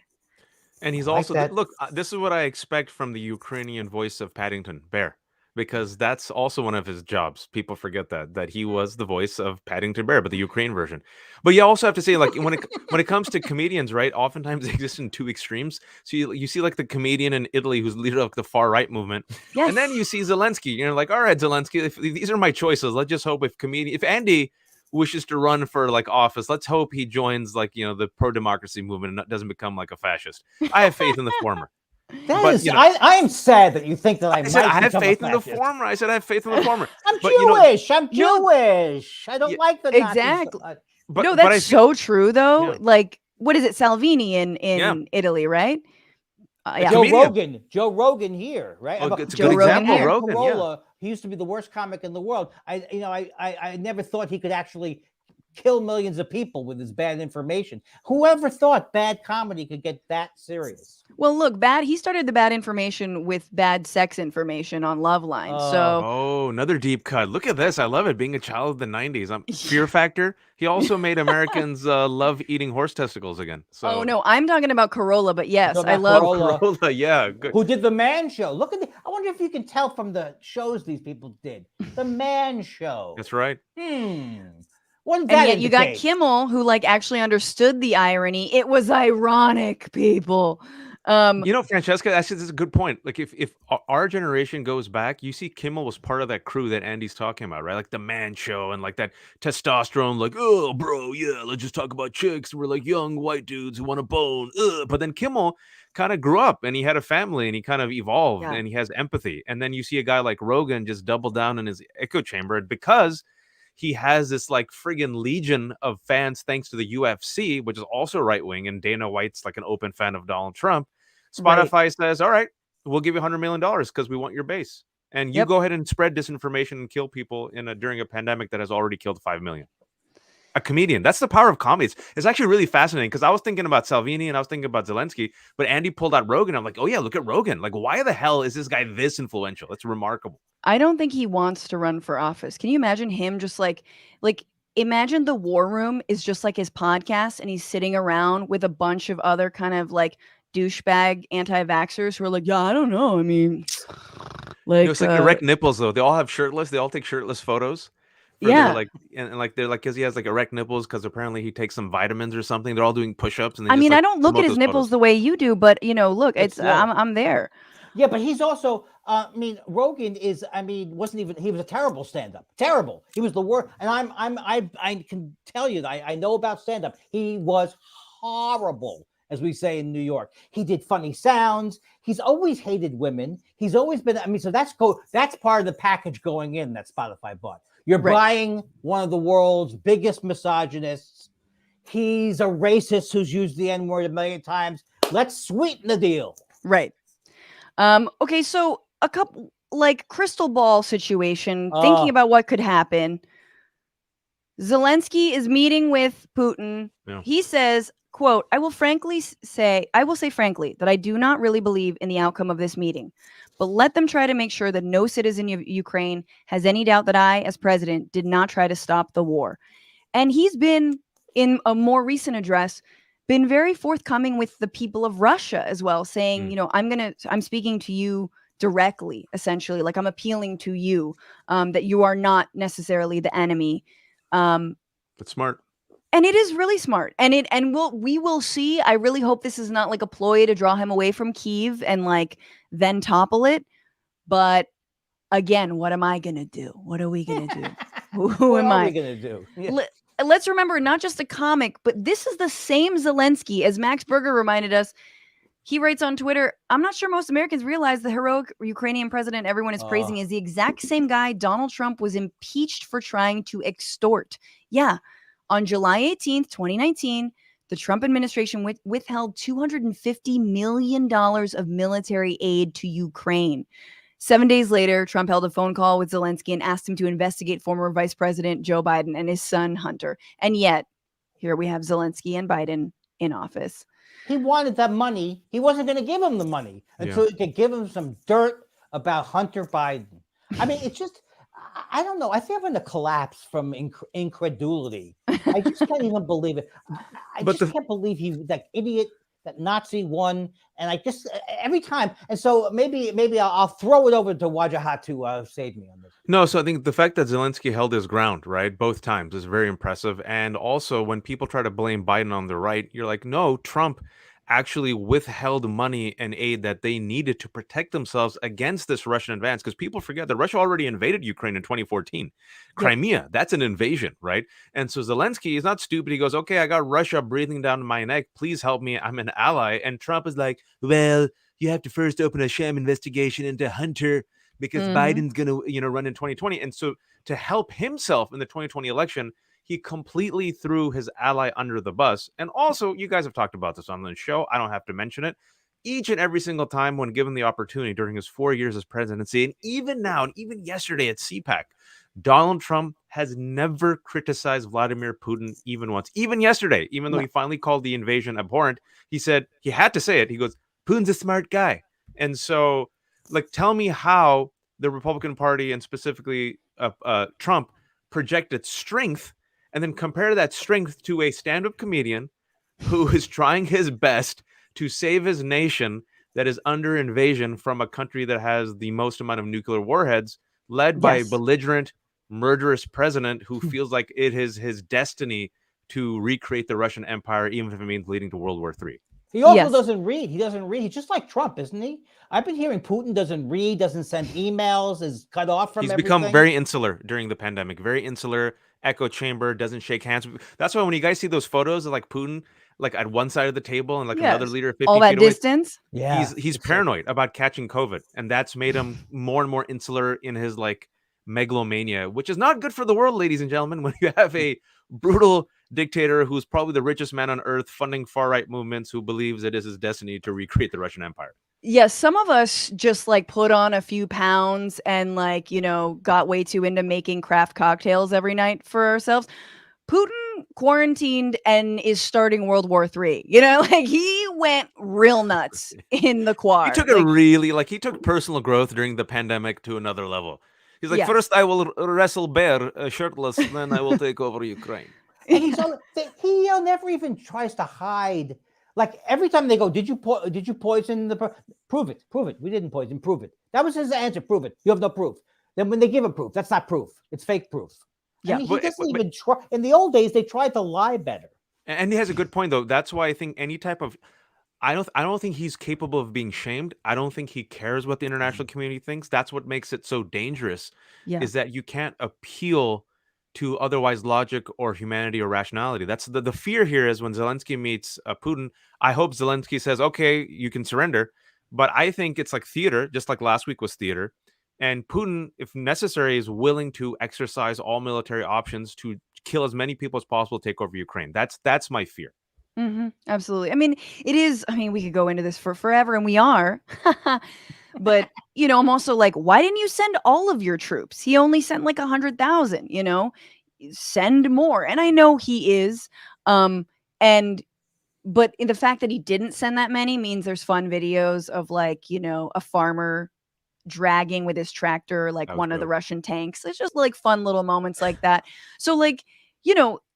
And he's I like also that. look. This is what I expect from the Ukrainian voice of Paddington Bear, because that's also one of his jobs. People forget that he was the voice of Paddington Bear, but the Ukraine version. But you also have to say, like when it comes to comedians, right? Oftentimes they exist in two extremes. So you see like the comedian in Italy who's leader of the far right movement, Yes. and then you see Zelensky. You're like, all right, Zelensky, if these are my choices. Let's just hope if Andy wishes to run for like office, let's hope he joins like the pro-democracy movement and doesn't become like a fascist. I have faith in the former. But, That is, I am sad that you think that I said I have become a faith in the fascist. former. I said I have faith in the former. I'm But, you know- Jewish. I'm Jewish. I don't Yeah, like the Nazis. exactly. But, No, but that's so true, though. Yeah. Like, what is it, Salvini in Yeah. Italy, right? Yeah. Joe comedian. Rogan here, right? Oh, it's a Joe good Rogan example. here. Rogan, yeah. Corolla, he used to be the worst comic in the world. I never thought he could actually kill millions of people with his bad information. Whoever thought bad comedy could get that serious? Well, look, he started the bad information with bad sex information on Loveline. So Oh, another deep cut. Look at this. I love it. Being a child of the 90s. Fear Factor. He also made Americans love eating horse testicles again. So. Oh no, I'm talking about Corolla, but yes, No, I not love Corolla. Corolla, yeah, good. Who did the Man Show? Look at I wonder if you can tell from the shows these people did. The Man Show. That's right. What did and that yet you got indicate? Kimmel who like actually understood the irony. It was ironic, people. Francesca, actually, this is a good point. Like, if our generation goes back, you see Kimmel was part of that crew that Andy's talking about, right? Like the Man Show and like that testosterone, like, oh, bro, yeah, let's just talk about chicks. We're like young white dudes who want a bone. But then Kimmel kind of grew up and he had a family and he kind of evolved and he has empathy. And then you see a guy like Rogan just double down in his echo chamber because he has this like friggin' legion of fans thanks to the UFC, which is also right wing, and Dana White's like an open fan of Donald Trump. Spotify says, all right, we'll give you $100 million because we want your base. And you go ahead and spread disinformation and kill people during a pandemic that has already killed 5 million. A comedian. That's the power of comedy. It's actually really fascinating because I was thinking about Salvini and I was thinking about Zelensky, but Andy pulled out Rogan. I'm like, oh yeah, look at Rogan. Like, why the hell is this guy this influential? It's remarkable. I don't think he wants to run for office. Can you imagine him just like imagine the War Room is just like his podcast and he's sitting around with a bunch of other kind of like douchebag anti-vaxxers who are like, yeah, I don't know. I mean, like It's like erect nipples though. They all have shirtless. They all take shirtless photos. Yeah. like, and like they're like, because he has like erect nipples because apparently he takes some vitamins or something. They're all doing push-ups, and they I just, mean, like, I don't look at promote his those nipples photos. the way you do, but look, It's I'm there. Yeah, but he's also, I mean, Rogan is, I mean, he was a terrible stand-up. Terrible. He was the worst. And I can tell you that I know about stand-up. He was horrible, as we say in New York. He did funny sounds. He's always hated women. He's always been, I mean, so that's part of the package going in that Spotify bought. You're Right. buying one of the world's biggest misogynists. He's a racist who's used the N-word a million times. Let's sweeten the deal. Right. Okay, so a couple like crystal ball situation, thinking about what could happen. Zelensky is meeting with Putin. Yeah. He says, quote, I will say frankly that I do not really believe in the outcome of this meeting, but let them try to make sure that no citizen of Ukraine has any doubt that I, as president, did not try to stop the war. And he's been, in a more recent address, been very forthcoming with the people of Russia as well, saying, I'm speaking to you directly, essentially, like I'm appealing to you, that you are not necessarily the enemy. That's smart. And it is really smart. And we will see. I really hope this is not like a ploy to draw him away from Kyiv and like then topple it. But again, what am I gonna do? What are we gonna do? Who am I? What are we gonna do? Yeah. Let's remember, not just a comic, but this is the same Zelensky, as Max Berger reminded us. He writes on Twitter, I'm not sure most Americans realize the heroic Ukrainian president everyone is praising is the exact same guy Donald Trump was impeached for trying to extort. Yeah. On July 18th, 2019, the Trump administration withheld $250 million of military aid to Ukraine. 7 days later, Trump held a phone call with Zelensky and asked him to investigate former Vice President Joe Biden and his son, Hunter. And yet, here we have Zelensky and Biden in office. He wanted that money. He wasn't going to give him the money until he could give him some dirt about Hunter Biden. I mean, it's just, I don't know. I think I'm going to collapse from incredulity. I just can't even believe it. I can't believe that idiot, that Nazi won. And I just, every time. And so maybe I'll throw it over to Wajahat to save me on this. No, so I think the fact that Zelensky held his ground, right, both times is very impressive. And also, when people try to blame Biden on the right, you're like, no, Trump actually withheld money and aid that they needed to protect themselves against this Russian advance. Because people forget that Russia already invaded Ukraine in 2014. Crimea, that's an invasion, right? And so Zelensky is not stupid. He goes, okay, I got Russia breathing down my neck. Please help me. I'm an ally. And Trump is like, well, you have to first open a sham investigation into Hunter, because Biden's going to, run in 2020. And so to help himself in the 2020 election, he completely threw his ally under the bus. And also, you guys have talked about this on the show. I don't have to mention it. Each and every single time when given the opportunity during his 4 years as presidency, and even now, and even yesterday at CPAC, Donald Trump has never criticized Vladimir Putin even once. Even yesterday, even though he finally called the invasion abhorrent, he said, he had to say it. He goes, Putin's a smart guy. And so, like, tell me how the Republican Party and specifically Trump projected strength, and then compare that strength to a stand-up comedian who is trying his best to save his nation that is under invasion from a country that has the most amount of nuclear warheads, led by a belligerent, murderous president who feels like it is his destiny to recreate the Russian Empire, even if it means leading to World War III. He also doesn't read. He doesn't read. He's just like Trump, isn't he? I've been hearing Putin doesn't read, doesn't send emails, is cut off from everything. He's become very insular during the pandemic, very insular, echo chamber, doesn't shake hands. That's why when you guys see those photos of like Putin, like at one side of the table and like another leader 50 all that feet away, distance. He's paranoid about catching COVID. And that's made him more and more insular in his like megalomania, which is not good for the world, ladies and gentlemen, when you have a brutal dictator who's probably the richest man on earth funding far-right movements, who believes it is his destiny to recreate the Russian Empire. Yes, some of us just like put on a few pounds and like, got way too into making craft cocktails every night for ourselves. Putin quarantined and is starting World War III. Like he went real nuts in the quad. He took it really, he took personal growth during the pandemic to another level. He's like, first I will wrestle bear shirtless, then I will take over Ukraine. And he never even tries to hide. Like every time they go, did you poison the? Prove it. We didn't poison. Prove it. That was his answer. Prove it. You have no proof. Then when they give a proof, that's not proof. It's fake proof. Yeah. I mean, he But, doesn't but even try. In the old days, they tried to lie better. and he has a good point though. That's why I think any type of I don't think he's capable of being shamed. I don't think he cares what the international community thinks. That's what makes it so dangerous, Yeah. is that you can't appeal to otherwise logic or humanity or rationality. That's the fear here is when Zelensky meets Putin. I hope Zelensky says, okay, you can surrender. But I think it's like theater, just like last week was theater. And Putin, if necessary, is willing to exercise all military options to kill as many people as possible, take over Ukraine. That's my fear. Absolutely. I mean, it is. I mean, we could go into this for forever, and we are. But I'm also like, why didn't you send all of your troops? He only sent like 100,000. Send more. And I know he is. But in the fact that he didn't send that many means there's fun videos of like a farmer dragging with his tractor like That was one of the dope. Russian tanks. It's just like fun little moments like that. So like,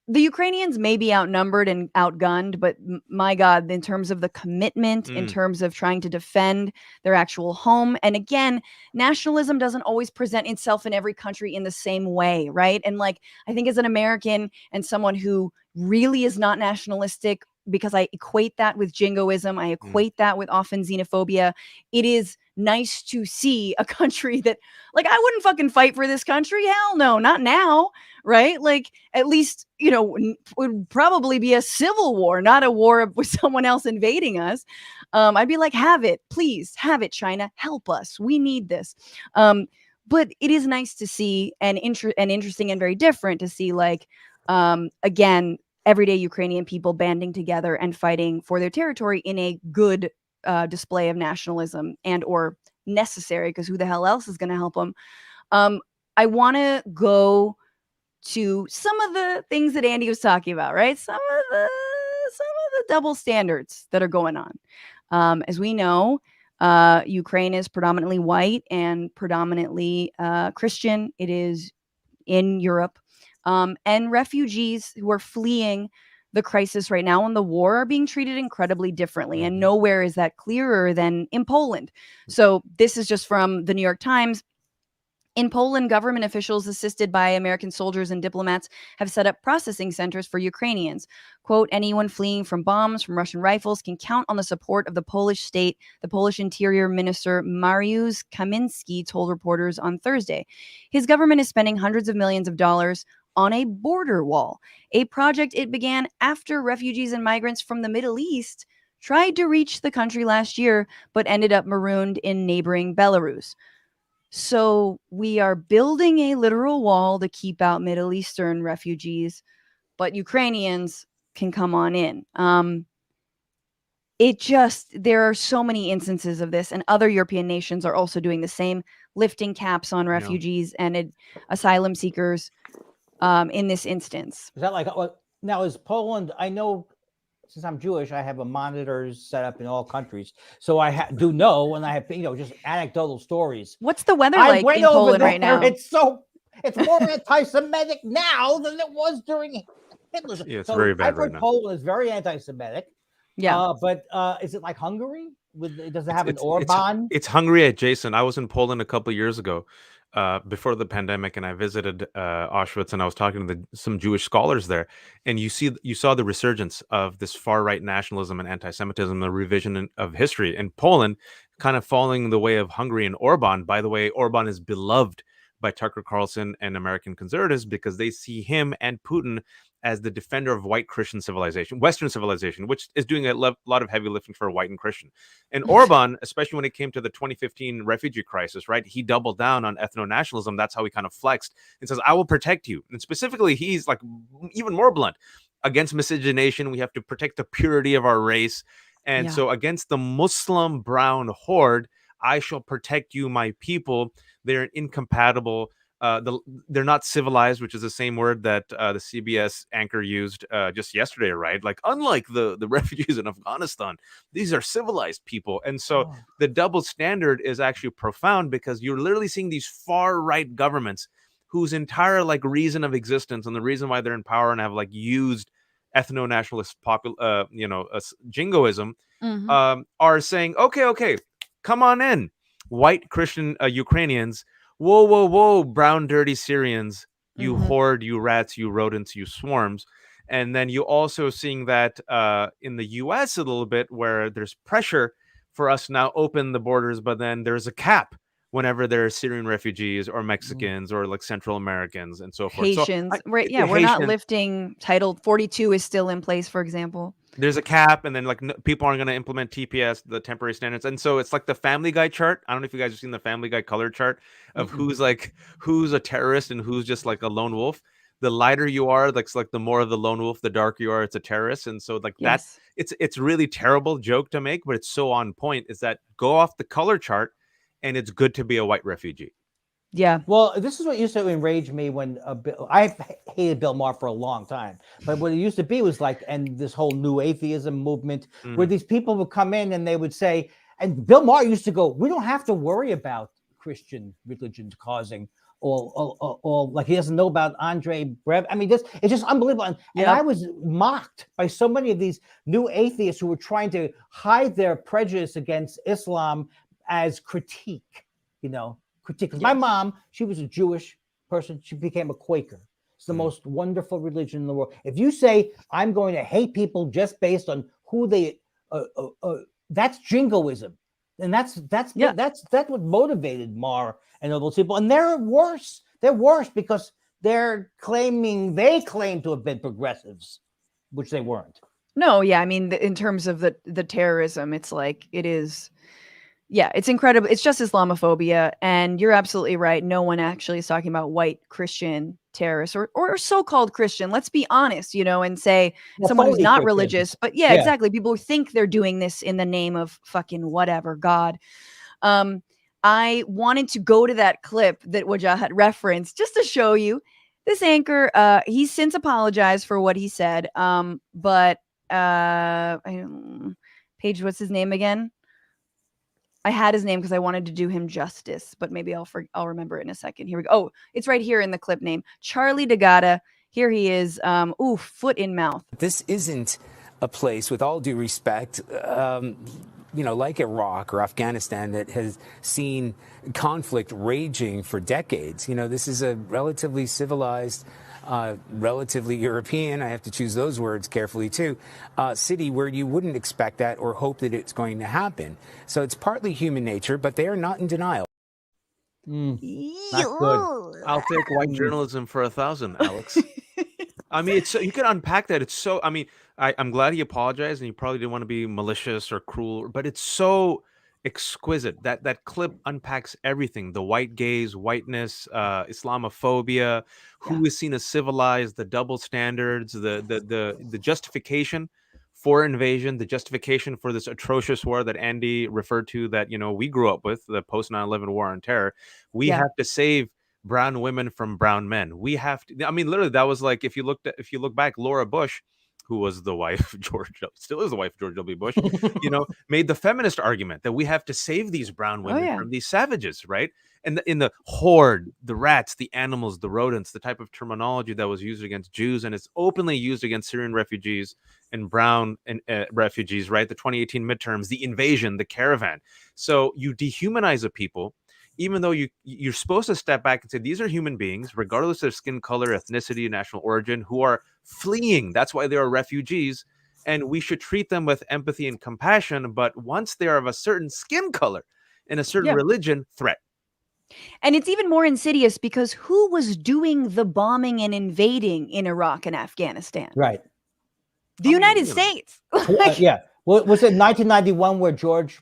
the Ukrainians may be outnumbered and outgunned, but my God, in terms of the commitment, in terms of trying to defend their actual home. And again, nationalism doesn't always present itself in every country in the same way, right? And like, I think as an American and someone who really is not nationalistic, because I equate that with jingoism, I equate that with often xenophobia, it is nice to see a country that, like, I wouldn't fucking fight for this country. Hell no, not now, right? Like, at least, would probably be a civil war, not a war with someone else invading us. I'd be like, have it, please, have it, China, help us. We need this. But it is nice to see and interesting and very different to see, like, again, everyday Ukrainian people banding together and fighting for their territory in a good display of nationalism and or necessary, because who the hell else is going to help them? I want to go to some of the things that Andy was talking about, right? Some of the double standards that are going on. As we know, Ukraine is predominantly white and predominantly Christian. It is in Europe. And refugees who are fleeing the crisis right now and the war are being treated incredibly differently. And nowhere is that clearer than in Poland. So this is just from the New York Times. In Poland, government officials assisted by American soldiers and diplomats have set up processing centers for Ukrainians. Quote, anyone fleeing from bombs, from Russian rifles can count on the support of the Polish state, the Polish Interior Minister Mariusz Kaminski told reporters on Thursday. His government is spending hundreds of millions of dollars on a border wall, a project it began after refugees and migrants from the Middle East tried to reach the country last year, but ended up marooned in neighboring Belarus. So we are building a literal wall to keep out Middle Eastern refugees, but Ukrainians can come on in. There are so many instances of this, and other European nations are also doing the same, lifting caps on refugees and asylum seekers in this instance. Is that like, now is Poland, I know since I'm Jewish, I have a monitors set up in all countries. So I do know, and I have, just anecdotal stories. What's the weather like in Poland right now? It's more anti-Semitic now than it was during Hitler's. Yeah, it's very bad right now. Poland is very anti-Semitic. Yeah. But is it like Hungary? Does it have an Orban? It's Hungary adjacent. I was in Poland a couple of years ago, before the pandemic, and I visited Auschwitz, and I was talking to some Jewish scholars there, and you saw the resurgence of this far right nationalism and anti-Semitism, the revision of history in Poland, kind of following the way of Hungary and Orban. By the way, Orban is beloved by Tucker Carlson and American conservatives because they see him and Putin as the defender of white Christian civilization, Western civilization, which is doing a lot of heavy lifting for white and Christian. And Orban, especially when it came to the 2015 refugee crisis, right? He doubled down on ethno-nationalism. That's how he kind of flexed and says, I will protect you. And specifically, he's like even more blunt. Against miscegenation, we have to protect the purity of our race. And so against the Muslim brown horde, I shall protect you, my people. They're incompatible. They're not civilized, which is the same word that the CBS anchor used just yesterday, right? Like, unlike the refugees in Afghanistan, these are civilized people. And so the double standard is actually profound, because you're literally seeing these far right governments whose entire like reason of existence and the reason why they're in power and have like used ethno-nationalist jingoism are saying, okay, come on in, white Christian Ukrainians. Whoa, brown, dirty Syrians. you horde, you rats, you rodents, you swarms. And then you also seeing that in the US a little bit, where there's pressure for us to now open the borders, but then there's a cap whenever there are Syrian refugees or Mexicans or like Central Americans and so forth. Haitians, So right? Yeah, we're not lifting Title 42 is still in place, for example. There's a cap, and then like people aren't going to implement TPS, the temporary standards, and so it's like the Family Guy chart. I don't know if you guys have seen the Family Guy color chart of who's a terrorist and who's just like a lone wolf. The lighter you are, like the more of the lone wolf, the darker you are, it's a terrorist. And so like that, it's really terrible joke to make, but it's so on point. Is that go off the color chart, and it's good to be a white refugee. Yeah. Well, this is what used to enrage me when I hated Bill Maher for a long time. But what it used to be was like, and this whole new atheism movement, where these people would come in and they would say, and Bill Maher used to go, we don't have to worry about Christian religion causing all like he doesn't know about Andre Brev. I mean, it's just unbelievable. And I was mocked by so many of these new atheists who were trying to hide their prejudice against Islam as critique, critique. My mom, she was a Jewish person. She became a Quaker. It's the most wonderful religion in the world. If you say I'm going to hate people just based on who they, that's jingoism, and that's what motivated Maher and all those people. And they're worse. They're worse because they claim to have been progressives, which they weren't. No, yeah, I mean, in terms of the terrorism, it's like it is. Yeah, it's incredible. It's just Islamophobia. And you're absolutely right. No one actually is talking about white Christian terrorists or so-called Christian. Let's be honest, and say someone who's not religious. But yeah, exactly. People who think they're doing this in the name of fucking whatever, God. I wanted to go to that clip that Wajahat referenced just to show you this anchor. He's since apologized for what he said. But Paige, what's his name again? I had his name because I wanted to do him justice, but maybe I'll remember it in a second. Here we go. Oh, it's right here in the clip name. Charlie D'Agata. Here he is. Foot in mouth. This isn't a place, with all due respect, like Iraq or Afghanistan, that has seen conflict raging for decades. This is a relatively civilized, relatively European, I have to choose those words carefully too, city where you wouldn't expect that or hope that it's going to happen. So it's partly human nature, but they are not in denial. Not good. I'll take white journalism for 1,000, Alex. I mean, it's so, you can unpack that. It's so, I mean, I'm glad he apologized, and he probably didn't want to be malicious or cruel, but it's so exquisite. That clip unpacks everything: the white gaze, whiteness, Islamophobia, who is seen as civilized, the double standards, the justification for invasion, the justification for this atrocious war that Andy referred to, that we grew up with, the post 9/11 war on terror. We have to save brown women from brown men. We have to. I mean, literally, that was like, if you look back, Laura Bush, who was the wife of still is the wife of George W. Bush, made the feminist argument that we have to save these brown women from these savages, right? And in the horde, the rats, the animals, the rodents, the type of terminology that was used against Jews, and it's openly used against Syrian refugees and brown refugees, right? The 2018 midterms, the invasion, the caravan. So you dehumanize a people, even though you're supposed to step back and say these are human beings, regardless of skin color, ethnicity, national origin, who are fleeing. That's why they are refugees. And we should treat them with empathy and compassion. But once they are of a certain skin color and a certain religion, threat. And it's even more insidious because who was doing the bombing and invading in Iraq and Afghanistan? Right. The United States. Yeah. Well, was it 1991 where George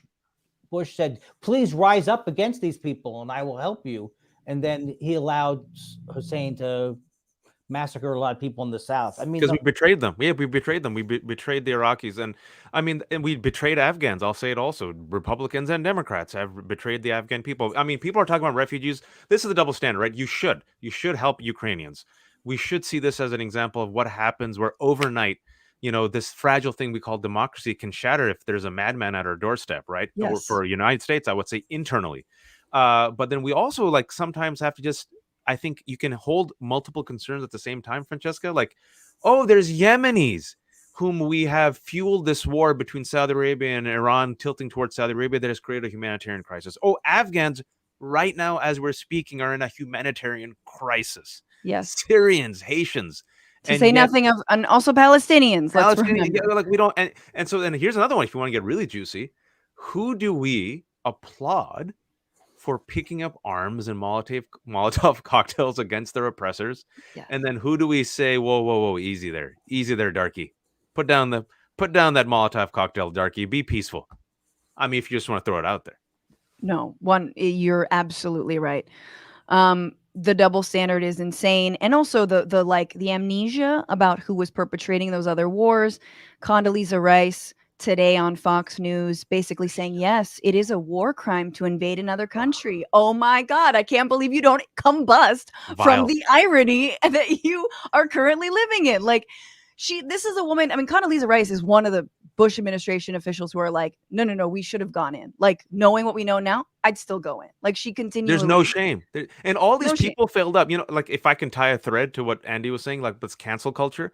Bush said, please rise up against these people and I will help you? And then he allowed Hussein to massacre a lot of people in the South. I mean, because we betrayed them. Yeah, we betrayed them. We betrayed the Iraqis. And I mean, and we betrayed Afghans. I'll say it also. Republicans and Democrats have betrayed the Afghan people. I mean, people are talking about refugees. This is the double standard, right? You should help Ukrainians. We should see this as an example of what happens where overnight, this fragile thing we call democracy can shatter if there's a madman at our doorstep, right? Yes. Or for the United States, I would say internally. But then we also sometimes have to just, I think you can hold multiple concerns at the same time, Francesca. There's Yemenis whom we have fueled this war between Saudi Arabia and Iran, tilting towards Saudi Arabia, that has created a humanitarian crisis. Afghans right now, as we're speaking, are in a humanitarian crisis. Yes. Syrians, Haitians. To And say yet nothing of, and also Palestinians. Let's Palestinian, remember. like we don't, and so then here's another one. If you want to get really juicy, who do we applaud for picking up arms and Molotov cocktails against their oppressors? Yes. And then who do we say, whoa, easy there, darky. Put down that Molotov cocktail, darky. Be peaceful. I mean, if you just want to throw it out there. No, you're absolutely right. The double standard is insane. And also the amnesia about who was perpetrating those other wars. Condoleezza Rice today on Fox News basically saying, yes, it is a war crime to invade another country. Oh my God, I can't believe you don't combust from Vile. the irony that you are currently living in. Like, this is a woman. I mean, Condoleezza Rice is one of the Bush administration officials who are like, no, we should have gone in. Like, knowing what we know now, I'd still go in. Like, she continually. There's no shame. And all these No shame. people failed up. You know, like if I can tie a thread to what Andy was saying, like this cancel culture.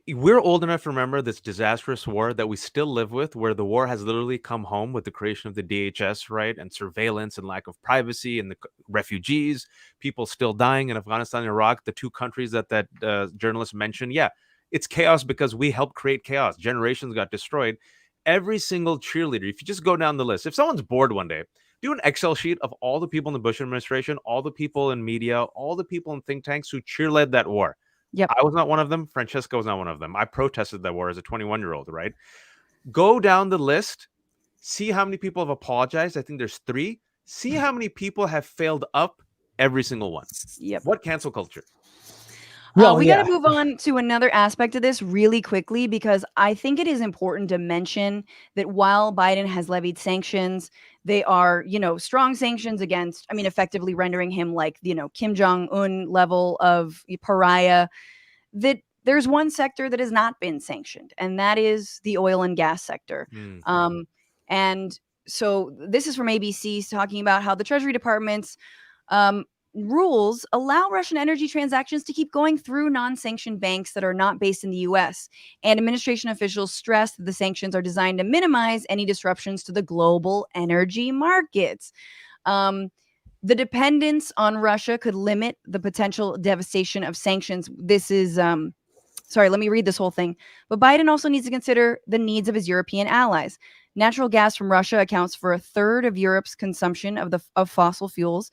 We're old enough to remember this disastrous war that we still live with, where the war has literally come home with the creation of the DHS, right? And surveillance and lack of privacy and the refugees, people still dying in Afghanistan and Iraq, the two countries that journalist mentioned. Yeah, it's chaos because we helped create chaos. Generations got destroyed. Every single cheerleader, if you just go down the list, if someone's bored one day, do an Excel sheet of all the people in the Bush administration, all the people in media, all the people in think tanks who cheerled that war. Yep. I was not one of them. Francesca was not one of them. I protested that war as a 21-year-old, right? Go down the list. See how many people have apologized. I think there's 3. See how many people have failed up every single one. Yep. What cancel culture? We got to move on to another aspect of this really quickly, because I think it is important to mention that while Biden has levied sanctions, they are, strong sanctions against, effectively rendering him like, Kim Jong-un level of pariah, that there's one sector that has not been sanctioned, and that is the oil and gas sector. And so this is from ABC talking about how the Treasury Department's rules allow Russian energy transactions to keep going through non-sanctioned banks that are not based in the U.S. And administration officials stress that the sanctions are designed to minimize any disruptions to the global energy markets. The dependence on Russia could limit the potential devastation of sanctions. This is, sorry, let me read this whole thing. But Biden also needs to consider the needs of his European allies. Natural gas from Russia accounts for 1/3 of Europe's consumption of fossil fuels.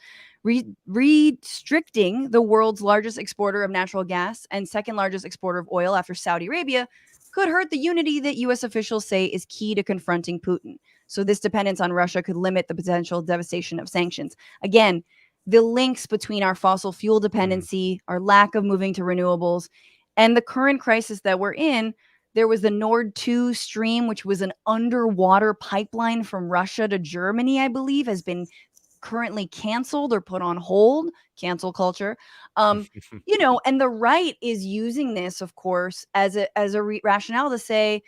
Restricting the world's largest exporter of natural gas and second largest exporter of oil after Saudi Arabia could hurt the unity that U.S. officials say is key to confronting Putin. So this dependence on Russia could limit the potential devastation of sanctions. Again, the links between our fossil fuel dependency, our lack of moving to renewables, and the current crisis that we're in. There was the Nord 2 stream, which was an underwater pipeline from Russia to Germany, I believe, has been currently canceled or put on hold. Cancel culture. And the right is using this, of course, as a rationale to say,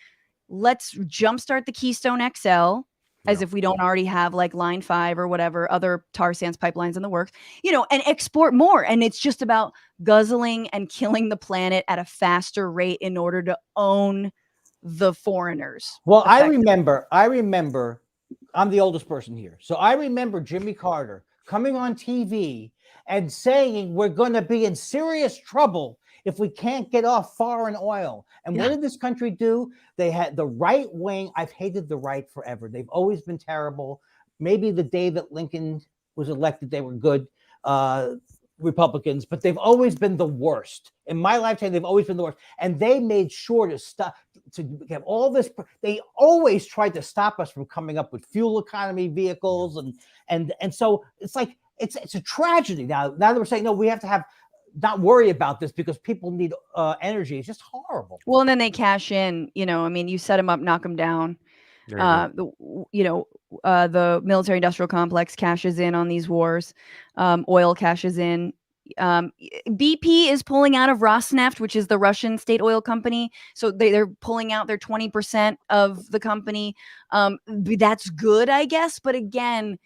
let's jumpstart the Keystone XL, as if we don't already have like Line 5 or whatever other tar sands pipelines in the works, and export more. And it's just about guzzling and killing the planet at a faster rate in order to own the foreigners. Well, I remember, I'm the oldest person here. So I remember Jimmy Carter coming on TV and saying we're going to be in serious trouble if we can't get off foreign oil. And what did this country do? They had the right wing. I've hated the right forever. They've always been terrible. Maybe the day that Lincoln was elected, they were good Republicans, but they've always been the worst. In my lifetime, they've always been the worst. And they made sure to stop, to have all this. They always tried to stop us from coming up with fuel economy vehicles. And so it's like, it's a tragedy now that we're saying, no, we have to not worry about this because people need energy. It's just horrible. Well, and then they cash in, you set them up, knock them down. The military industrial complex cashes in on these wars. Oil cashes in. BP is pulling out of Rosneft, which is the Russian state oil company. So they're pulling out their 20% of the company. That's good, I guess. But again,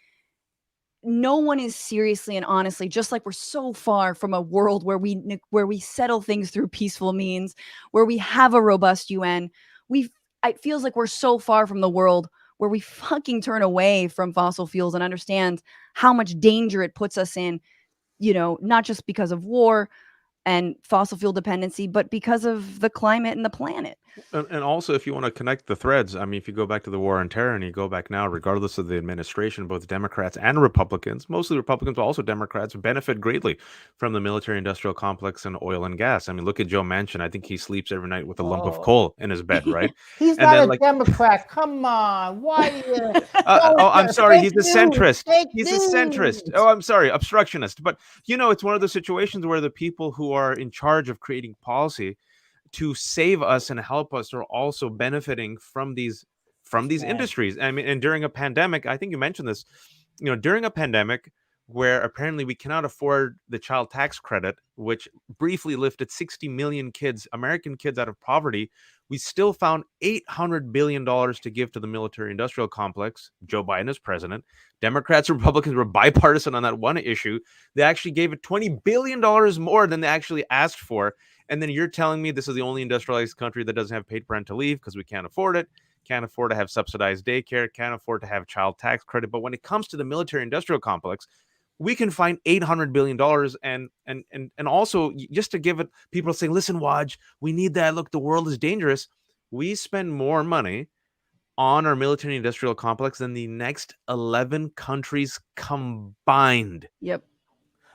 no one is seriously and honestly, just like we're so far from a world where we settle things through peaceful means, where we have a robust UN. It feels like we're so far from the world where we fucking turn away from fossil fuels and understand how much danger it puts us in not just because of war and fossil fuel dependency, but because of the climate and the planet. And also, if you want to connect the threads, I mean, if you go back to the war on terror and you go back now, regardless of the administration, both Democrats and Republicans, mostly Republicans, but also Democrats, benefit greatly from the military-industrial complex and oil and gas. I mean, look at Joe Manchin. I think he sleeps every night with a lump of coal in his bed, right? He's And not then, a Democrat. Come on. Why do you? I'm sorry. He's a centrist. Fake He's a news. centrist. Oh, I'm sorry. Obstructionist. But, it's one of those situations where the people who are in charge of creating policy to save us and help us are also benefiting from these industries. I mean, and during a pandemic, I think you mentioned this, during a pandemic where apparently we cannot afford the child tax credit, which briefly lifted 60 million kids, American kids, out of poverty, we still found $800 billion to give to the military industrial complex. Joe Biden is president. Democrats and Republicans were bipartisan on that one issue. They actually gave it $20 billion more than they actually asked for. And then you're telling me this is the only industrialized country that doesn't have paid parental leave because we can't afford it, can't afford to have subsidized daycare, can't afford to have child tax credit. But when it comes to the military industrial complex, we can find $800 billion. And also, just to give it, people saying, listen, Waj, we need that. Look, the world is dangerous. We spend more money on our military industrial complex than the next 11 countries combined. Yep.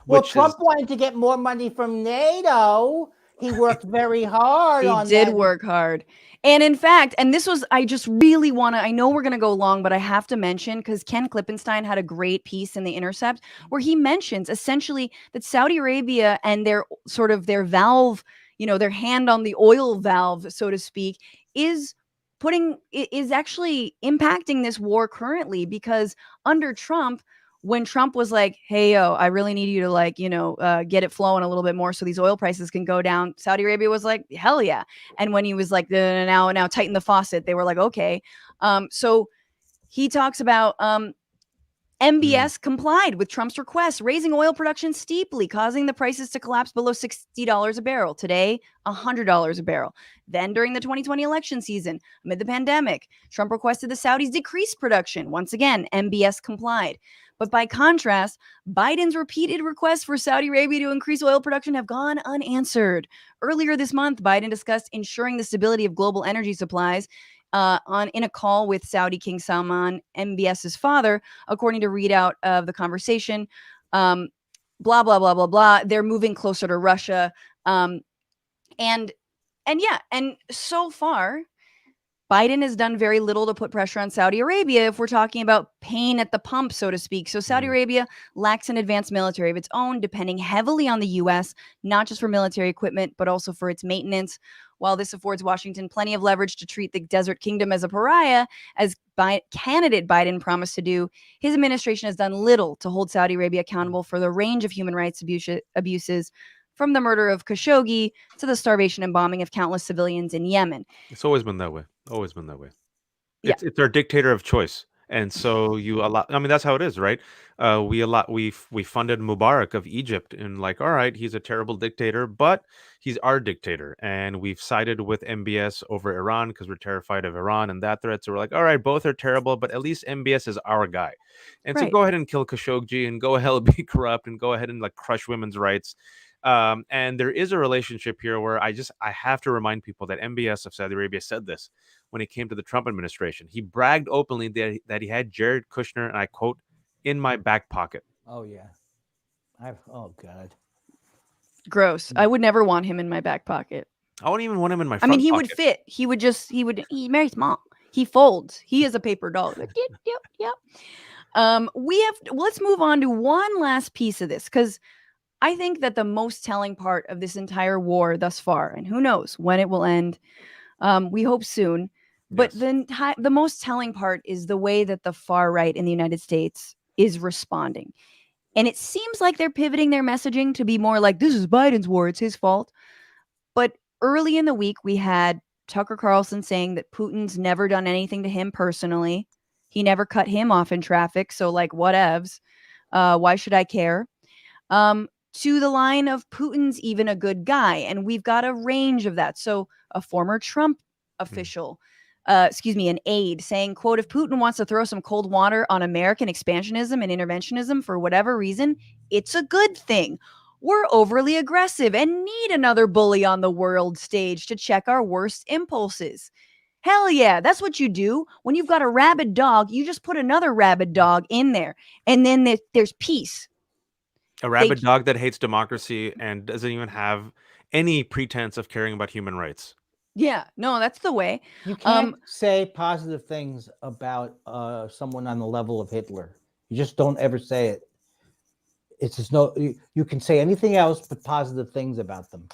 Well, Trump wanted to get more money from NATO. He worked very hard on that. He did work hard. And in fact, and this was, I just really want to, I know we're going to go long, but I have to mention, because Ken Klippenstein had a great piece in The Intercept where he mentions essentially that Saudi Arabia and their sort of their valve, their hand on the oil valve, so to speak, is actually impacting this war currently, because under Trump, when Trump was like, hey, yo, I really need you to get it flowing a little bit more so these oil prices can go down, Saudi Arabia was like, hell yeah. And when he was like, now tighten the faucet, they were like, okay. So he talks about MBS complied with Trump's request, raising oil production steeply, causing the prices to collapse below $60 a barrel. Today, $100 a barrel. Then during the 2020 election season, amid the pandemic, Trump requested the Saudis decrease production. Once again, MBS complied. But by contrast, Biden's repeated requests for Saudi Arabia to increase oil production have gone unanswered. Earlier this month, Biden discussed ensuring the stability of global energy supplies in a call with Saudi King Salman, MBS's father, according to readout of the conversation. Blah, blah, blah, blah, blah. They're moving closer to Russia. And so far, Biden has done very little to put pressure on Saudi Arabia if we're talking about pain at the pump, so to speak. So Saudi Arabia lacks an advanced military of its own, depending heavily on the U.S., not just for military equipment, but also for its maintenance. While this affords Washington plenty of leverage to treat the desert kingdom as a pariah, as candidate Biden promised to do, his administration has done little to hold Saudi Arabia accountable for the range of human rights abuses, from the murder of Khashoggi to the starvation and bombing of countless civilians in Yemen. It's always been that way. Always been that way. Yeah. It's our dictator of choice. And so you allow, I mean, that's how it is, right? We funded Mubarak of Egypt, and like, all right, he's a terrible dictator, but he's our dictator. And we've sided with MBS over Iran because we're terrified of Iran and that threat. So we're like, all right, both are terrible, but at least MBS is our guy. And so go ahead and kill Khashoggi and go ahead and be corrupt and go ahead and like crush women's rights. And there is a relationship here where I have to remind people that MBS of Saudi Arabia said this when it came to the Trump administration. He bragged openly that he had Jared Kushner, and I quote, in my back pocket. Oh, yeah. Oh, God. Gross. I would never want him in my back pocket. I wouldn't even want him in my front pocket. pocket. Would fit. He's very small. He folds. He is a paper doll. Yep. Let's move on to one last piece of this, because I think that the most telling part of this entire war thus far, and who knows when it will end, we hope soon, but the most telling part is the way that the far right in the United States is responding. And it seems like they're pivoting their messaging to be more like, this is Biden's war, it's his fault. But early in the week, we had Tucker Carlson saying that Putin's never done anything to him personally. He never cut him off in traffic, so like, whatevs. Why should I care? To the line of Putin's even a good guy. And we've got a range of that. So a former Trump official, an aide, saying, quote, if Putin wants to throw some cold water on American expansionism and interventionism for whatever reason, it's a good thing. We're overly aggressive and need another bully on the world stage to check our worst impulses. Hell yeah, that's what you do. When you've got a rabid dog, you just put another rabid dog in there, and then there's peace. A rabid dog that hates democracy and doesn't even have any pretense of caring about human rights. Yeah, no, that's the way. You can't say positive things about someone on the level of Hitler. You just don't ever say it. It's just you can say anything else but positive things about them.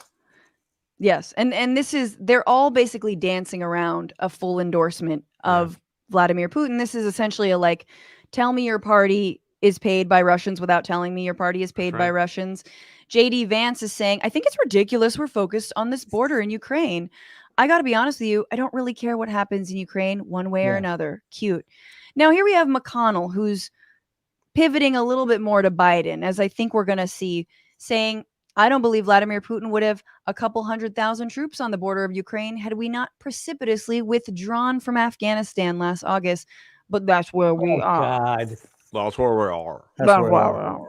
Yes, and this is, they're all basically dancing around a full endorsement of Vladimir Putin. This is essentially a like, tell me your party is paid by Russians without telling me your party is paid by Russians. JD Vance is saying, I think it's ridiculous we're focused on this border in Ukraine. I got to be honest with you, I don't really care what happens in Ukraine one way or another. Cute. Now here we have McConnell, who's pivoting a little bit more to Biden, as I think we're going to see, saying, I don't believe Vladimir Putin would have a couple 100,000 troops on the border of Ukraine had we not precipitously withdrawn from Afghanistan last August. But that's where we are. God. That's where we are. That's where we are.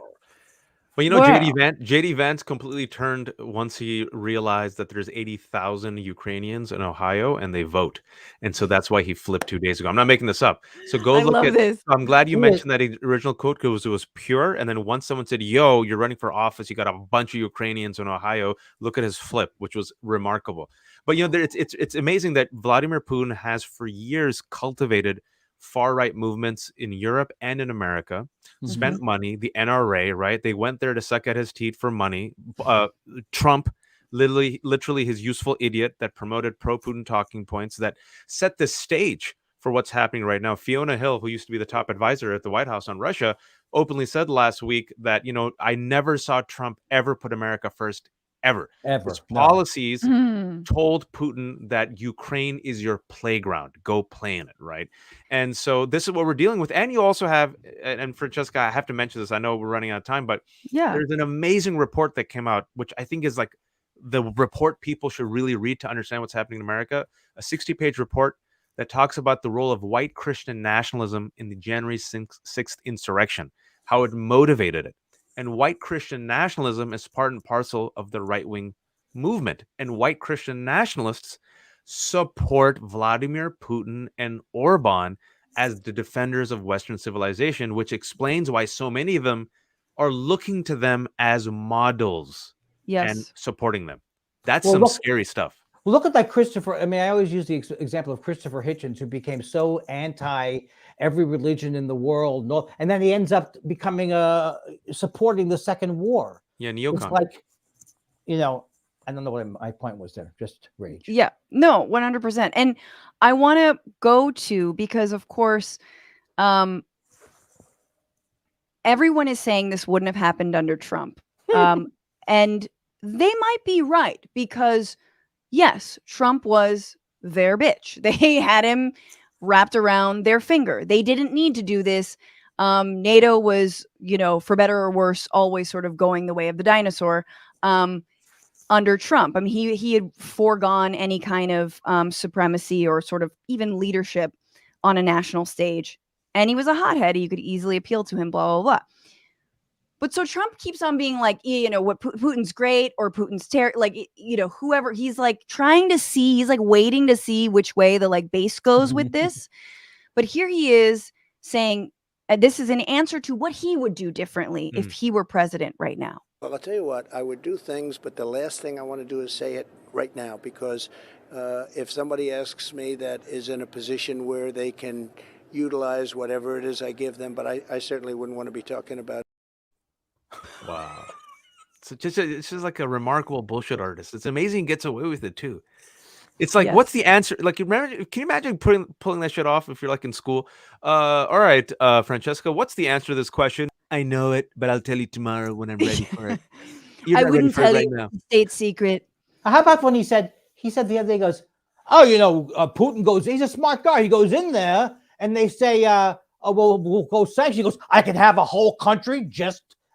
Well, you know, JD Vance completely turned once he realized that there's 80,000 Ukrainians in Ohio and they vote. And so that's why he flipped 2 days ago. I'm not making this up. So go look at this. I'm glad you mentioned that original quote because it was pure. And then once someone said, yo, you're running for office, you got a bunch of Ukrainians in Ohio. Look at his flip, which was remarkable. But, you know, it's amazing that Vladimir Putin has for years cultivated far-right movements in Europe and in America, spent money, the NRA, right? They went there to suck at his teeth for money. Trump, literally his useful idiot that promoted pro-Putin talking points that set the stage for what's happening right now. Fiona Hill, who used to be the top advisor at the White House on Russia, openly said last week that, you know, I never saw Trump ever put America first, ever. His policies told Putin that Ukraine is your playground. Go play in it, right? And so this is what we're dealing with. And you also have, and Francesca, I have to mention this. I know we're running out of time, but there's an amazing report that came out, which I think is like the report people should really read to understand what's happening in America. A 60-page report that talks about the role of white Christian nationalism in the January 6th insurrection, how it motivated it. And white Christian nationalism is part and parcel of the right-wing movement. And white Christian nationalists support Vladimir Putin and Orban as the defenders of Western civilization, which explains why so many of them are looking to them as models and supporting them. That's scary stuff. Well, look at that Christopher. I mean, I always use the example of Christopher Hitchens, who became so anti every religion in the world, and then he ends up becoming supporting the Second War. Yeah, neocon. It's like, you know, I don't know what my point was there. Just rage. Yeah, no, 100%. And I want to go to, because of course, everyone is saying this wouldn't have happened under Trump, and they might be right, because yes, Trump was their bitch. They had him wrapped around their finger. They didn't need to do this. NATO was, you know, for better or worse, always sort of going the way of the dinosaur under Trump. I mean, he had foregone any kind of supremacy or sort of even leadership on a national stage. And he was a hothead. You could easily appeal to him, blah, blah, blah. But so Trump keeps on being like, you know, what Putin's great or Putin's like, you know, whoever, he's like trying to see, he's like waiting to see which way the like base goes with this. But here he is saying, this is an answer to what he would do differently if he were president right now. Well, I'll tell you what, I would do things, but the last thing I want to do is say it right now, because if somebody asks me that is in a position where they can utilize whatever it is I give them, but I certainly wouldn't want to be talking about it. Wow. It's just like a remarkable bullshit artist. It's amazing he gets away with it too. It's like, what's the answer? Like, can you imagine pulling that shit off if you're like in school? All right, Francesca, what's the answer to this question? I know it, but I'll tell you tomorrow when I'm ready for it. I wouldn't tell you right now. State secret. How about when he said the other day, he goes, oh, you know, Putin goes, he's a smart guy. He goes in there and they say, oh, well, we'll go sanctions. He goes, I could have a whole country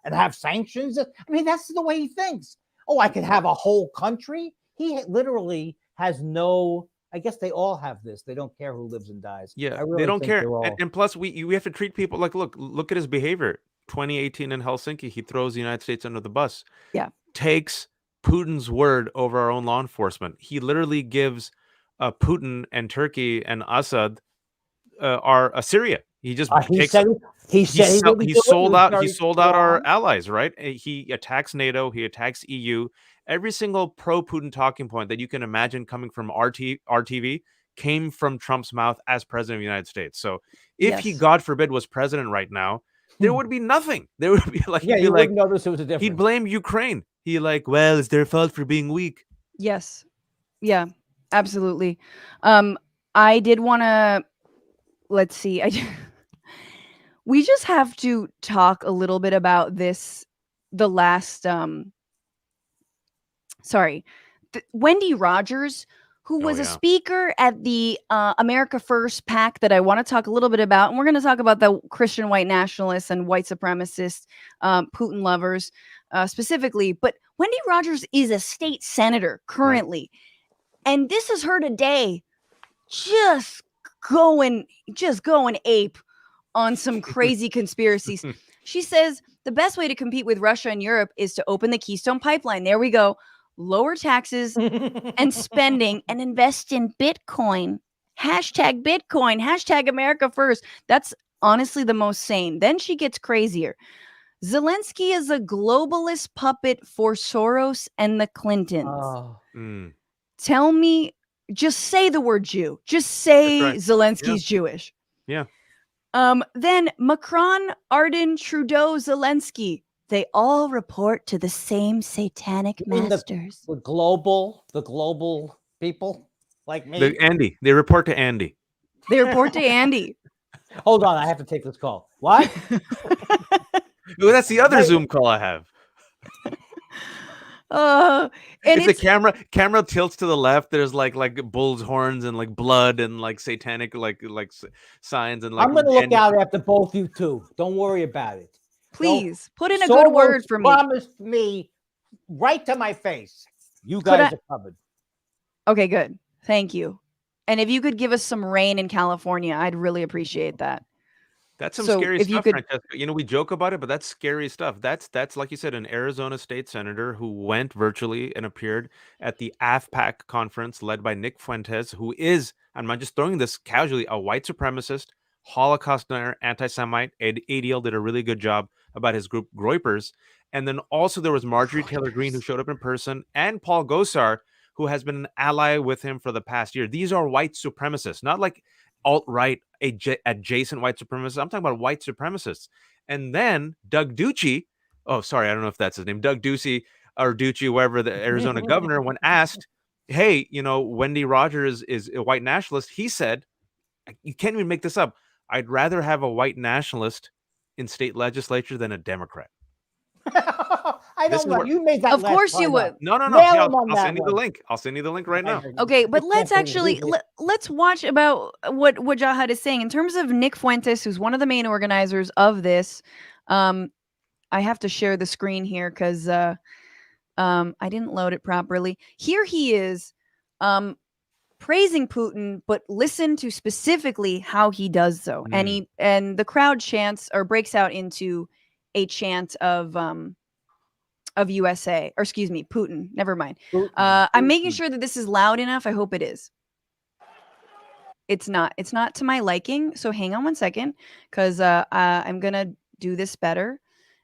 and have sanctions. I mean, that's the way he thinks. Oh, I could have a whole country. He literally has no, I guess they all have this. They don't care who lives and dies. Yeah, really they don't care. And plus, we have to treat people like, look at his behavior. 2018 in Helsinki, he throws the United States under the bus. Yeah. Takes Putin's word over our own law enforcement. He literally gives Putin and Turkey and Assad Syria. He just He takes. said he wouldn't do it. Sold out. He Very sold out our strong. allies. Right. He attacks NATO. He attacks EU. Every single pro-Putin talking point that you can imagine coming from RTV came from Trump's mouth as president of the United States. So if he, Yes. God forbid, was president right now, there would be nothing. There would be like, Yeah, he'd be you like, wouldn't notice it was a difference. he'd blame Ukraine. He like, well, it's their fault for being weak. Yes. Yeah, absolutely. I did want to, let's see. We just have to talk a little bit about this. The last, Wendy Rogers, who was a speaker at the America First PAC that I want to talk a little bit about. And we're going to talk about the Christian white nationalists and white supremacists, Putin lovers specifically. But Wendy Rogers is a state senator currently. Right. And this is her today just going ape on some crazy conspiracies. She says the best way to compete with Russia and Europe is to open the Keystone Pipeline. There we go. Lower taxes and spending and invest in Bitcoin. Hashtag Bitcoin. Hashtag America First. That's honestly the most sane. Then she gets crazier. Zelensky is a globalist puppet for Soros and the Clintons. Oh. Tell me, just say the word Jew. Just say Zelensky's Jewish. Yeah. Then Macron, Arden, Trudeau, Zelensky. They all report to the same satanic masters. The global people like me. Andy. They report to Andy. They report to Andy. Hold on, I have to take this call. What? Well, that's the other Zoom call I have. And if the camera tilts to the left, there's like bull's horns and like blood and like satanic like signs and like. I'm gonna look out after both you two. Don't worry about it. Please put in a good word for me. Promised me right to my face. You guys are covered. Okay, good. Thank you. And if you could give us some rain in California, I'd really appreciate that. That's some scary stuff, Francesca. You know, we joke about it, but that's scary stuff. That's like you said, an Arizona state senator who went virtually and appeared at the AFPAC conference led by Nick Fuentes, who is, I'm not just throwing this casually, a white supremacist, Holocaust denier, anti-Semite. ADL did a really good job about his group Groypers. And then also there was Marjorie Taylor Greene, who showed up in person, and Paul Gosar, who has been an ally with him for the past year. These are white supremacists, not like alt-right adjacent white supremacists. I'm talking about white supremacists. And then Doug Ducey, oh, sorry, I don't know if that's his name, Doug Ducey or Ducey, wherever, the Arizona governor, when asked, hey, you know, Wendy Rogers is a white nationalist, he said, you can't even make this up, I'd rather have a white nationalist in state legislature than a Democrat. I don't know. You made that. Of course you would. No. Yeah, I'll send you the link. I'll send you the link right now. Okay, but let's actually let's watch about what Wajahat is saying in terms of Nick Fuentes, who's one of the main organizers of this. I have to share the screen here because I didn't load it properly. Here he is praising Putin, but listen to specifically how he does so. And the crowd chants or breaks out into a chant of USA, or excuse me, Putin. Never mind. I'm making sure that this is loud enough. I hope it is. It's not to my liking. So hang on one second, because I'm gonna do this better,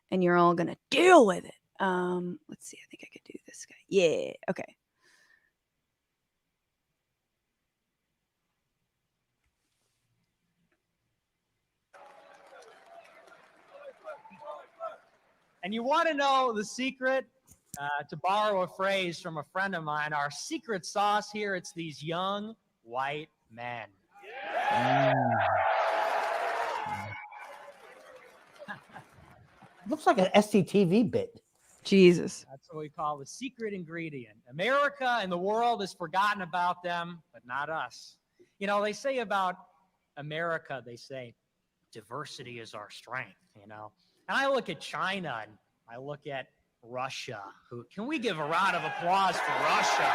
and you're all gonna deal with it. Let's see. I think I could do this guy. Yeah. Okay. And you want to know the secret, to borrow a phrase from a friend of mine, our secret sauce here, it's these young white men. Looks like an SCTV bit. Jesus. That's what we call the secret ingredient. America and the world has forgotten about them, but not us. You know, they say about America, they say, diversity is our strength, you know. And I look at China and I look at Russia. Can we give a round of applause for Russia?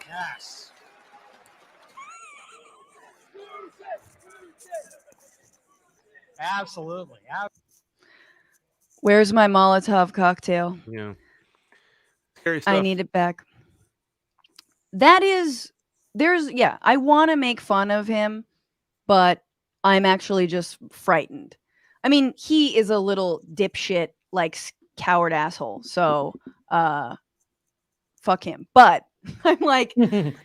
Yes. Absolutely. Where's my Molotov cocktail? Yeah. Scary stuff. I need it back. I want to make fun of him, but I'm actually just frightened. I mean, he is a little dipshit, like coward asshole. So, fuck him. But I'm like,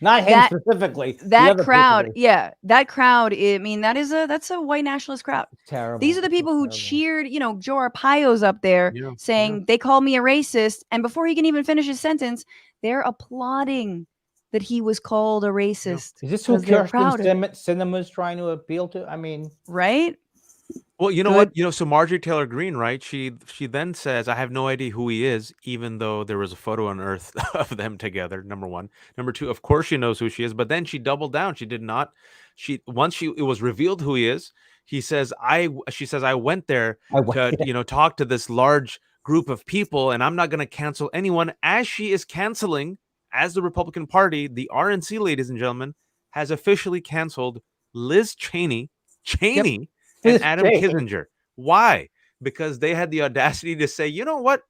not him specifically. That crowd, that crowd. I mean, that's a white nationalist crowd. It's terrible. These are the people who cheered. You know, Joe Arpaio's up there saying they called me a racist, and before he can even finish his sentence, they're applauding that he was called a racist. Is this who Kirsten Cinema's trying to appeal to? I mean, right? Well, you know what? So Marjorie Taylor Greene, right? She then says, "I have no idea who he is," even though there was a photo on Earth of them together. Number one, number two, of course she knows who she is, but then she doubled down. She did not. It was revealed who he is. She says, I went there to talk to this large group of people, and I'm not going to cancel anyone. As she is canceling, as the Republican Party, the RNC, ladies and gentlemen, has officially canceled Liz Cheney. And Adam Kinzinger. Why? Because they had the audacity to say, you know what?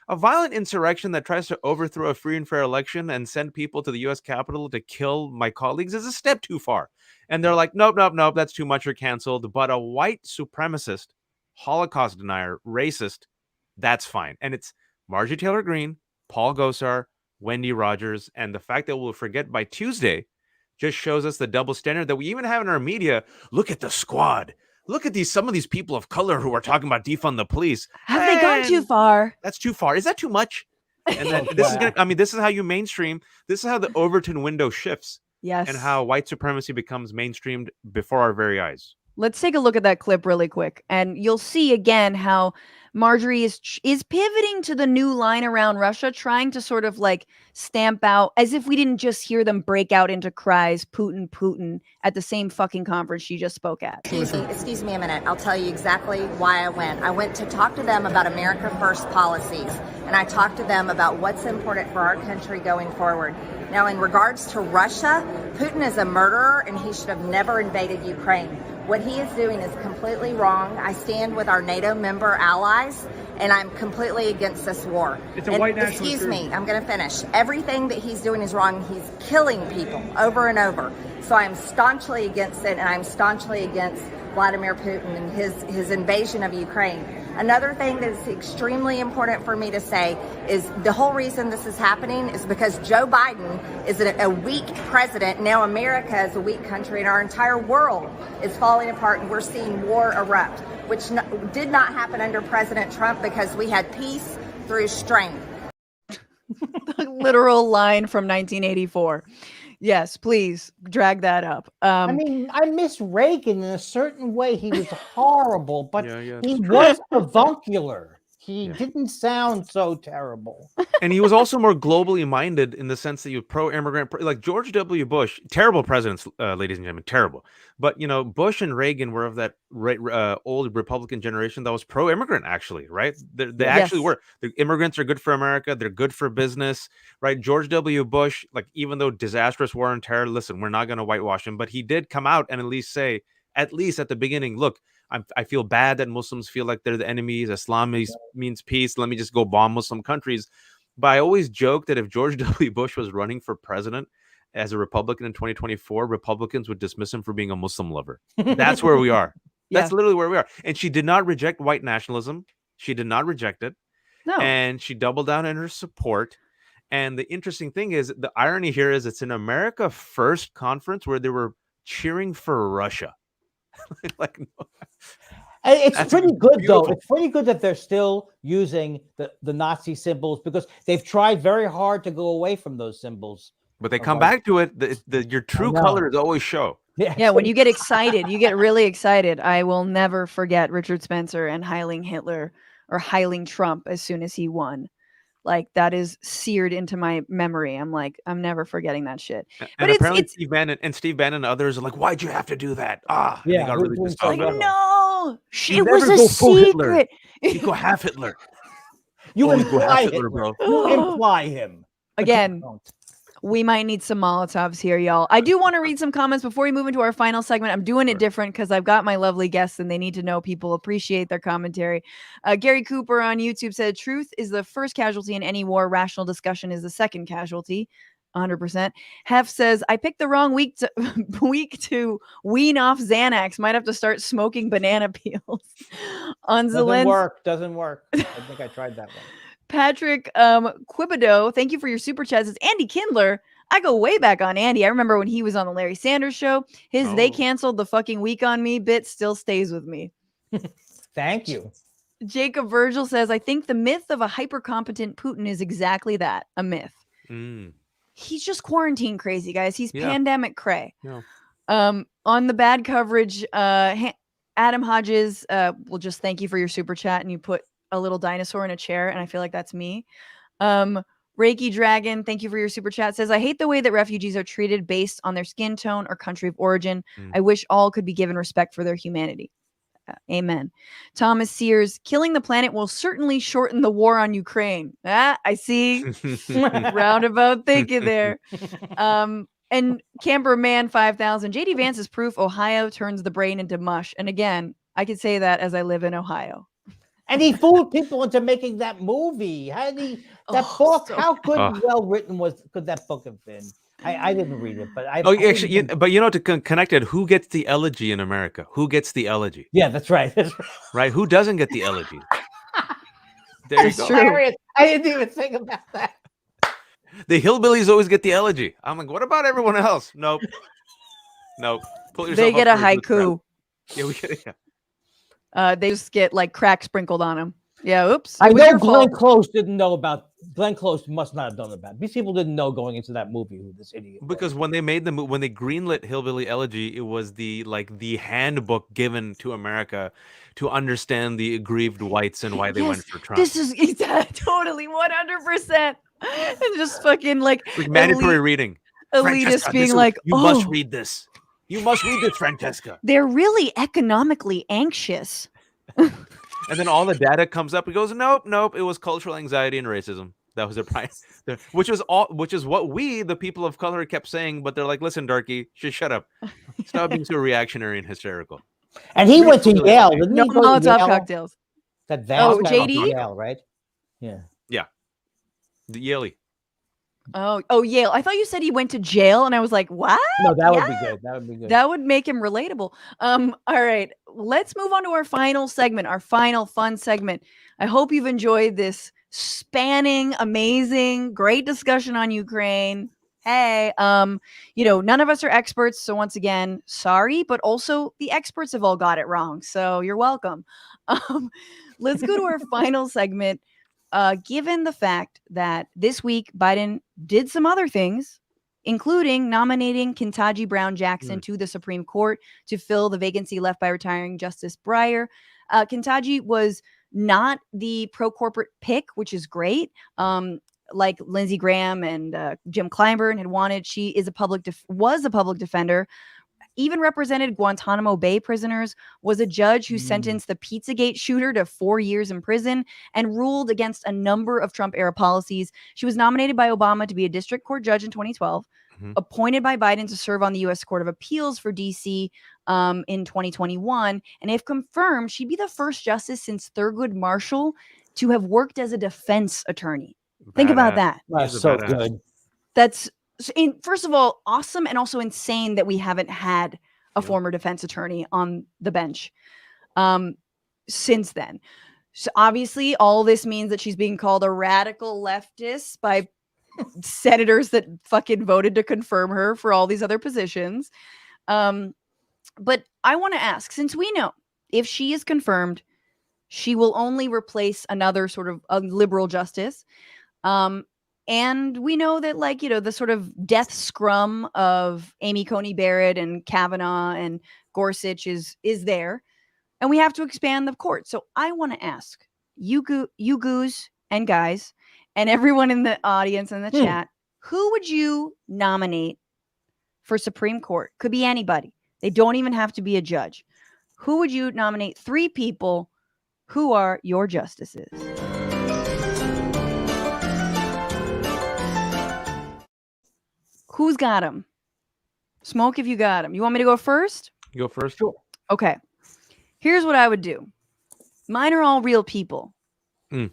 A violent insurrection that tries to overthrow a free and fair election and send people to the U.S. Capitol to kill my colleagues is a step too far. And they're like, nope, that's too much. You're canceled. But a white supremacist, Holocaust denier, racist, that's fine. And it's Marjorie Taylor Greene, Paul Gosar, Wendy Rogers. And the fact that we'll forget by Tuesday just shows us the double standard that we even have in our media. Look at the squad. Look at some of these people of color who are talking about defund the police. Have they gone too far? That's too far. Is that too much? And then this is how you mainstream. This is how the Overton window shifts. Yes. And how white supremacy becomes mainstreamed before our very eyes. Let's take a look at that clip really quick, and you'll see again how Marjorie is pivoting to the new line around Russia, trying to sort of like stamp out, as if we didn't just hear them break out into cries, Putin, Putin, at the same fucking conference she just spoke at. Excuse me a minute. I'll tell you exactly why I went. I went to talk to them about America First policies, and I talked to them about what's important for our country going forward. Now, in regards to Russia, Putin is a murderer, and he should have never invaded Ukraine. What he is doing is completely wrong. I stand with our NATO member allies, and I'm completely against this war. It's a white nationalist. Excuse me, I'm going to finish. Everything that he's doing is wrong. He's killing people over and over. So I'm staunchly against it, and I'm staunchly against Vladimir Putin and his invasion of Ukraine. Another thing that's extremely important for me to say is the whole reason this is happening is because Joe Biden is a weak president. Now America is a weak country, and our entire world is falling apart, and we're seeing war erupt, which did not happen under President Trump because we had peace through strength. Literal line from 1984. Yes, please drag that up. I mean, I miss Reagan in a certain way. He was horrible, but he was avuncular. He didn't sound so terrible. And he was also more globally minded in the sense that he was pro-immigrant, like George W. Bush. Terrible presidents, ladies and gentlemen, terrible. But, Bush and Reagan were of that old Republican generation that was pro-immigrant, actually, right? They actually were. The immigrants are good for America. They're good for business, right? George W. Bush, like, even though disastrous war on terror, listen, we're not going to whitewash him, but he did come out and at least say, at least at the beginning, look, I feel bad that Muslims feel like they're the enemies. Islam means peace. Let me just go bomb Muslim countries. But I always joke that if George W. Bush was running for president as a Republican in 2024, Republicans would dismiss him for being a Muslim lover. That's where we are. That's literally where we are. And she did not reject white nationalism. She did not reject it. No. And she doubled down in her support. And the interesting thing is, the irony here is it's an America First conference where they were cheering for Russia. It's pretty good, though. It's pretty good that they're still using the Nazi symbols, because they've tried very hard to go away from those symbols. But they come back to it. Your true colors always show. Yeah, when you get excited, you get really excited. I will never forget Richard Spencer and heiling Hitler or heiling Trump as soon as he won. Like, that is seared into my memory. I'm like, I'm never forgetting that shit. But apparently Steve Bannon and others are like, why'd you have to do that? They got really pissed off. Like, no, it was a secret. You go half Hitler. You imply Hitler, bro. You imply him. Again, We might need some Molotovs here, y'all. I do want to read some comments before we move into our final segment. I'm doing it different because I've got my lovely guests and they need to know people appreciate their commentary. Gary Cooper on YouTube said, truth is the first casualty in any war. Rational discussion is the second casualty. 100%. Hef says, I picked the wrong week to wean off Xanax. Might have to start smoking banana peels. On Doesn't work. I think I tried that one. Patrick Quibido, thank you for your super chats. It's Andy Kindler. I go way back on Andy. I remember when he was on the Larry Sanders show. They canceled the fucking week on me bit still stays with me. Thank you. Jacob Virgil says, I think the myth of a hyper-competent Putin is exactly that, a myth. He's just quarantine crazy, guys. He's pandemic cray. Yeah. On the bad coverage, Adam Hodges, will just thank you for your super chat, and you put a little dinosaur in a chair, and I feel like that's me. Reiki Dragon, thank you for your super chat, says, I hate the way that refugees are treated based on their skin tone or country of origin. I wish all could be given respect for their humanity. Amen. Thomas Sears, killing the planet will certainly shorten the war on Ukraine. I see. Roundabout thinking there. And Camperman 5000, JD Vance is proof Ohio turns the brain into mush. And again, I could say that as I live in Ohio. And he fooled people into making that movie. How did he? That book. How good and well written could that book have been? I didn't read it, but to connect it, who gets the elegy in America? Who gets the elegy? Yeah, that's right. Right? Who doesn't get the elegy? There you go. Hilarious. I didn't even think about that. The hillbillies always get the elegy. I'm like, what about everyone else? Nope. They get a haiku. Yeah, we get it. Yeah. They just get like crack sprinkled on them. Yeah, oops. I know Glenn Close didn't know about. Glenn Close must not have done about. These people didn't know going into that movie who this idiot was. Because when they made when they greenlit Hillbilly Elegy, it was the handbook given to America to understand the aggrieved whites and why they went for Trump. This is totally 100%. And just fucking like mandatory reading. Elitists being like, you must read this. You must read this, Francesca. They're really economically anxious. And then all the data comes up. It goes, nope. It was cultural anxiety and racism. That was their price. Which is what we, the people of color, kept saying. But they're like, listen, darky, just shut up. Stop being so reactionary and hysterical. And he went to Yale. Didn't he go to Molotov Yale? cocktails. That Vance JD? Yale, right? Yeah. Yeah. The Yale. Oh, Yale. I thought you said he went to jail, and I was like, what? No, that would be good. That would be good. That would make him relatable. All right. Let's move on to our final segment, our final fun segment. I hope you've enjoyed this spanning, amazing, great discussion on Ukraine. Hey, none of us are experts, so once again, sorry, but also the experts have all got it wrong, so you're welcome. Let's go to our final segment. Given the fact that this week Biden did some other things, including nominating Ketanji Brown Jackson to the Supreme Court to fill the vacancy left by retiring Justice Breyer. Ketanji was not the pro-corporate pick, which is great. Like Lindsey Graham and Jim Clyburn had wanted. She is was a public defender. Even represented Guantanamo Bay prisoners, was a judge who sentenced the Pizzagate shooter to 4 years in prison and ruled against a number of Trump-era policies. She was nominated by Obama to be a district court judge in 2012, appointed by Biden to serve on the U.S. Court of Appeals for D.C. In 2021. And if confirmed, she'd be the first justice since Thurgood Marshall to have worked as a defense attorney. Think about that. That's so good. That's first of all, awesome, and also insane that we haven't had a former defense attorney on the bench since then. So obviously, all this means that she's being called a radical leftist by senators that fucking voted to confirm her for all these other positions. But I want to ask, since we know if she is confirmed, she will only replace another sort of a liberal justice. And we know that, the sort of death scrum of Amy Coney Barrett and Kavanaugh and Gorsuch is there. And we have to expand the court. So I want to ask you goos and guys and everyone in the audience and the chat, who would you nominate for Supreme Court? Could be anybody. They don't even have to be a judge. Who would you nominate? 3 people. Who are your justices? Who's got him? Smoke if you got him. You want me to go first? You go first. Sure. Okay. Here's what I would do. Mine are all real people. Mm.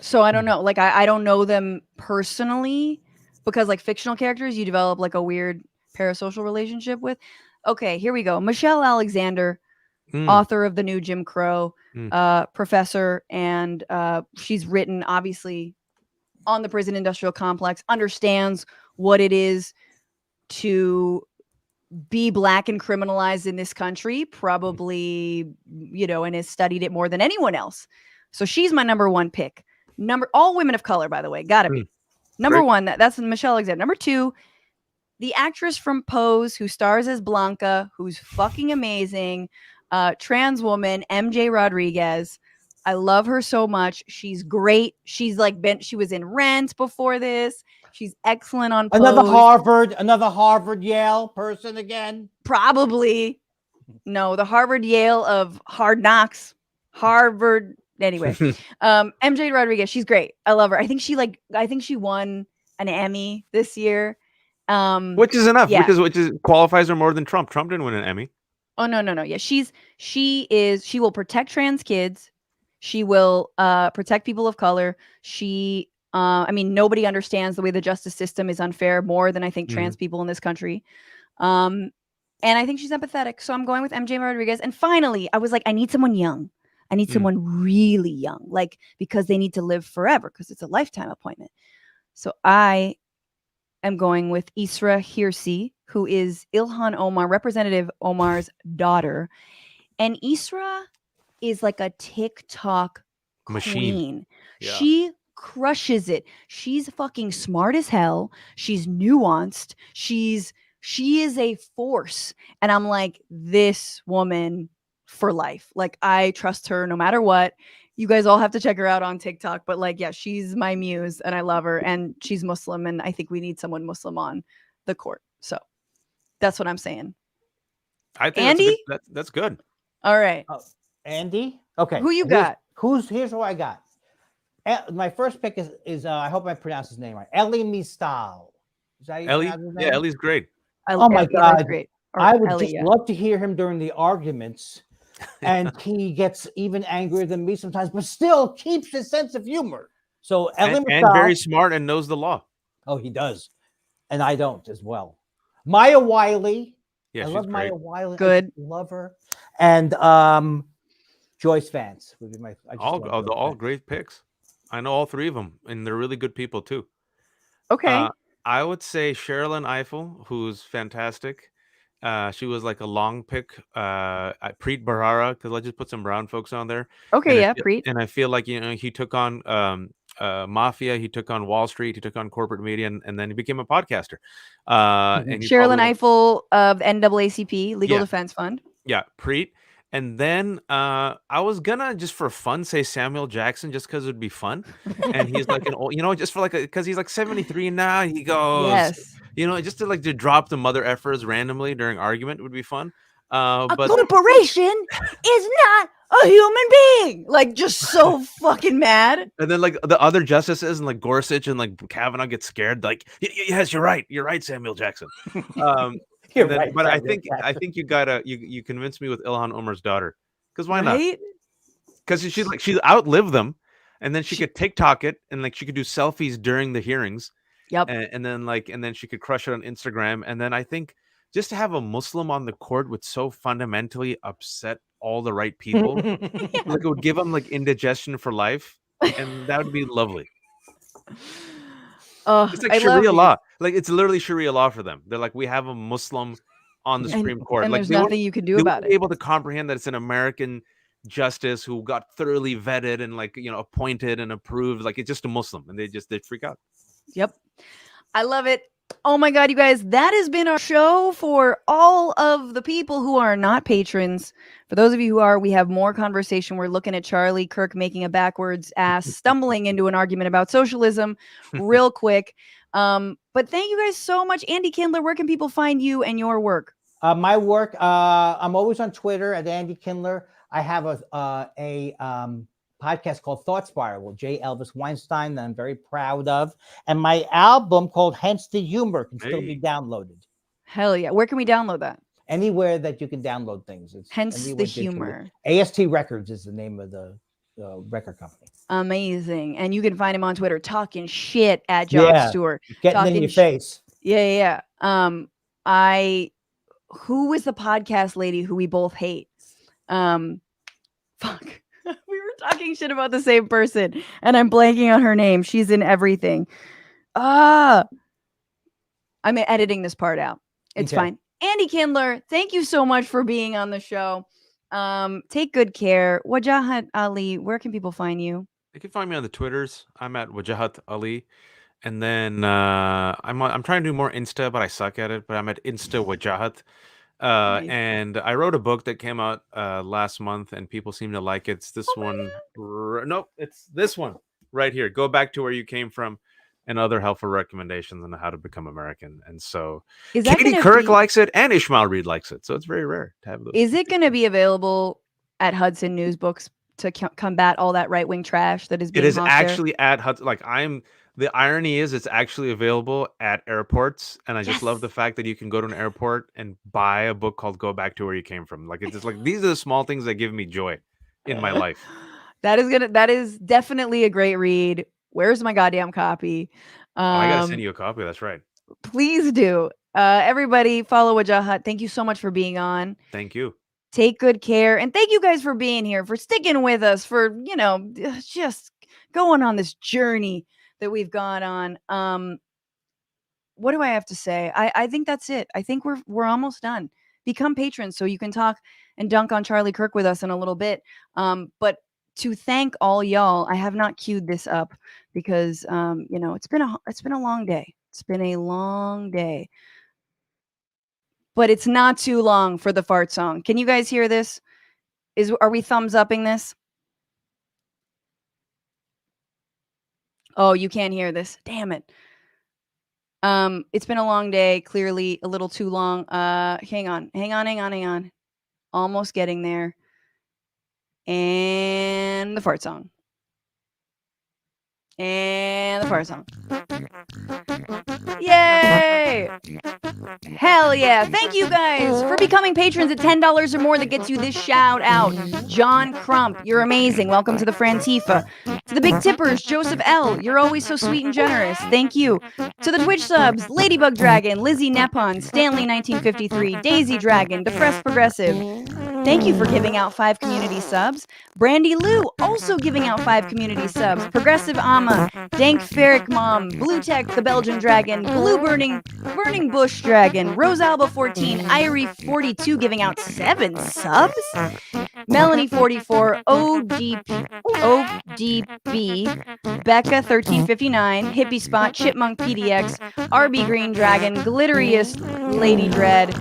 So I don't know. Like I don't know them personally because like fictional characters you develop like a weird parasocial relationship with. Okay, here we go. Michelle Alexander, author of The New Jim Crow, professor, and she's written obviously on the prison industrial complex, understands what it is to be Black and criminalized in this country, probably, and has studied it more than anyone else. So she's my number one pick. All women of color, by the way, gotta be. Number one, that's Michelle Alexander. Number two, the actress from Pose who stars as Blanca, who's fucking amazing, trans woman, MJ Rodriguez. I love her so much. She's great. She was in Rent before this. She's excellent on Pose. Another Harvard Yale person again. Probably. No, the Harvard Yale of Hard Knocks. Harvard. Anyway, MJ Rodriguez, she's great. I love her. I think she won an Emmy this year. Which is enough. Yeah. Which is qualifies her more than Trump. Trump didn't win an Emmy. Oh no. Yeah, she will protect trans kids. She will protect people of color. Nobody understands the way the justice system is unfair more than I think trans people in this country. And I think she's empathetic. So I'm going with MJ Rodriguez. And finally, I was like, I need someone young. I need someone really young, like, because they need to live forever because it's a lifetime appointment. So I am going with Isra Hirsi, who is Ilhan Omar, Representative Omar's daughter. And Isra is like a TikTok machine. Yeah. She crushes it. She's fucking smart as hell. She's nuanced. She is a force. And I'm like, this woman for life. Like, I trust her no matter what. You guys all have to check her out on TikTok. But like, yeah, she's my muse and I love her. And she's Muslim. And I think we need someone Muslim on the court. So that's what I'm saying. I think Andy? That's good. All right. Andy? Okay. Who you got? Here's who I got. My first pick is I hope I pronounce his name right. Elie Mystal. Is that Ellie? Yeah, Ellie's great. Oh my God. Great. I would love to hear him during the arguments. And he gets even angrier than me sometimes, but still keeps his sense of humor. So Elie Mystal, and very smart and knows the law. Oh, he does. And I don't as well. Maya Wiley. Yeah, I she's love great. Maya Wiley. Good. I love her. And Joyce Vance would be all great picks. I know all three of them, and they're really good people too. Okay. I would say Sherilyn Ifill, who's fantastic. She was like a long pick. Preet Bharara, because let's just put some brown folks on there. Okay, Preet. And I feel like he took on mafia, he took on Wall Street, he took on corporate media, and then he became a podcaster. And Sherilyn Ifill of NAACP, Legal Defense Fund. Yeah, Preet. And then I was gonna just for fun say Samuel Jackson just because it'd be fun. And he's like an old, just for because he's like 73 now. He goes, yes, just to drop the mother effers randomly during argument would be fun. But corporation is not a human being. Like, just so fucking mad. And then like the other justices and like Gorsuch and like Kavanaugh get scared. Like, yes, you're right, Samuel Jackson. Right, but I think you gotta you convinced me with Ilhan Omar's daughter, because why not? Because she outlived them, and then she could TikTok it, and like she could do selfies during the hearings. Yep. And then she could crush it on Instagram. And then I think just to have a Muslim on the court would so fundamentally upset all the right people, like it would give them like indigestion for life, and that would be lovely. It's like Sharia law. Like, it's literally Sharia law for them. They're like, we have a Muslim on the Supreme Court. And like, there's nothing you can do about it. Able to comprehend that it's an American justice who got thoroughly vetted and appointed and approved. Like, it's just a Muslim, and they freak out. Yep. I love it. Oh my God, you guys, that has been our show for all of the people who are not patrons. For those of you who are, we have more conversation. We're looking at Charlie Kirk making a backwards ass, stumbling into an argument about socialism real quick. But thank you guys so much. Andy Kindler, where can people find you and your work? My work, I'm always on Twitter at Andy Kindler. I have a podcast called Thought Spiral with J. Elvis Weinstein that I'm very proud of. And my album called Hence the Humor can still be downloaded. Hell yeah. Where can we download that? Anywhere that you can download things. It's Hence the anywhere digitally. Humor. AST Records is the name of the record company. Amazing. And you can find him on Twitter talking shit at Jock Stewart. Getting in your face. Yeah. Who was the podcast lady who we both hate? Fuck. We were talking shit about the same person and I'm blanking on her name. She's in everything. I'm editing this part out. It's fine. Andy Kindler, thank you so much for being on the show. Take good care. Wajahat Ali, where can people find you? You can find me on the Twitters. I'm at Wajahat Ali. And then I'm trying to do more Insta, but I suck at it. But I'm at Insta Wajahat. Nice. And I wrote a book that came out last month, and people seem to like it. It's this one. Nope, it's this one right here. Go back to where you came from, and other helpful recommendations on how to become American. And so Katie Couric likes it, and Ishmael Reed likes it. So it's very rare to have those. Is it going to be available at Hudson News Books to combat all that right-wing trash that is being It is hawked actually at Hudson. The irony is it's actually available at airports, and I just love the fact that you can go to an airport and buy a book called Go Back to Where You Came From. Like, it's just like, these are the small things that give me joy in my life. That is definitely a great read. Where's my goddamn copy? I gotta send you a copy. That's right. Please do. Everybody follow Wajahat. Thank you so much for being on. Thank you. Take good care. And thank you guys for being here, for sticking with us, for, just going on this journey that we've gone on. What do I have to say? I think that's it. I think we're almost done. Become patrons so you can talk and dunk on Charlie Kirk with us in a little bit. But to thank all y'all, I have not queued this up because it's been a long day. It's been a long day. But it's not too long for the fart song. Can you guys hear this? Are we thumbs upping this? Oh, you can't hear this. Damn it. It's been a long day, clearly a little too long. Hang on. Almost getting there. And the fart song. And the fart song. Yay! Hell yeah. Thank you guys for becoming patrons at $10 or more. That gets you this shout out. John Crump, you're amazing. Welcome to the Frantifa. To the Big Tippers, Joseph L., you're always so sweet and generous. Thank you. To the Twitch subs, Ladybug Dragon, Lizzie Nepon, Stanley 1953, Daisy Dragon, Depressed Progressive. Thank you for giving out 5 community subs. Brandy Lou also giving out 5 community subs. Progressive Ama, Dank Ferric Mom, Blue Tech the Belgian Dragon, Blue Burning Bush Dragon, Rose Alba 14, Irie 42 giving out 7 subs. Melanie 44, ODB, Becca 1359, Hippie Spot, Chipmunk PDX, RB Green Dragon, Glitteriest Lady Dread.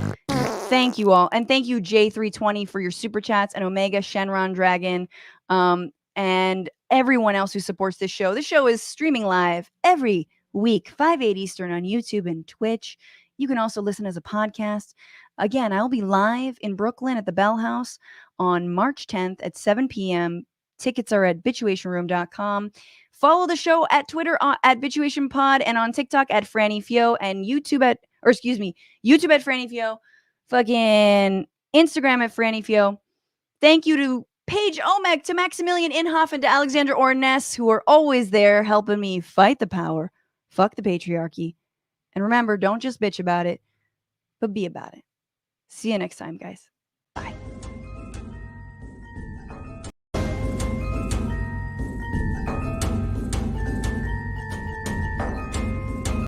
Thank you all. And thank you, J320, for your super chats, and Omega Shenron Dragon, and everyone else who supports this show. This show is streaming live every week, 5/8 Eastern on YouTube and Twitch. You can also listen as a podcast. Again, I'll be live in Brooklyn at the Bell House on March 10th at 7 p.m. Tickets are at bitchuationroom.com. Follow the show at Twitter at BitchuationPod and on TikTok at Franny Fio and YouTube at Franny Fio. Fucking Instagram at Franny Fio. Thank you to Paige Oamek, to Maximillien Inhoff, and to Alexandra Ornes, who are always there helping me fight the power. Fuck the patriarchy. And remember, don't just bitch about it, but be about it. See you next time, guys.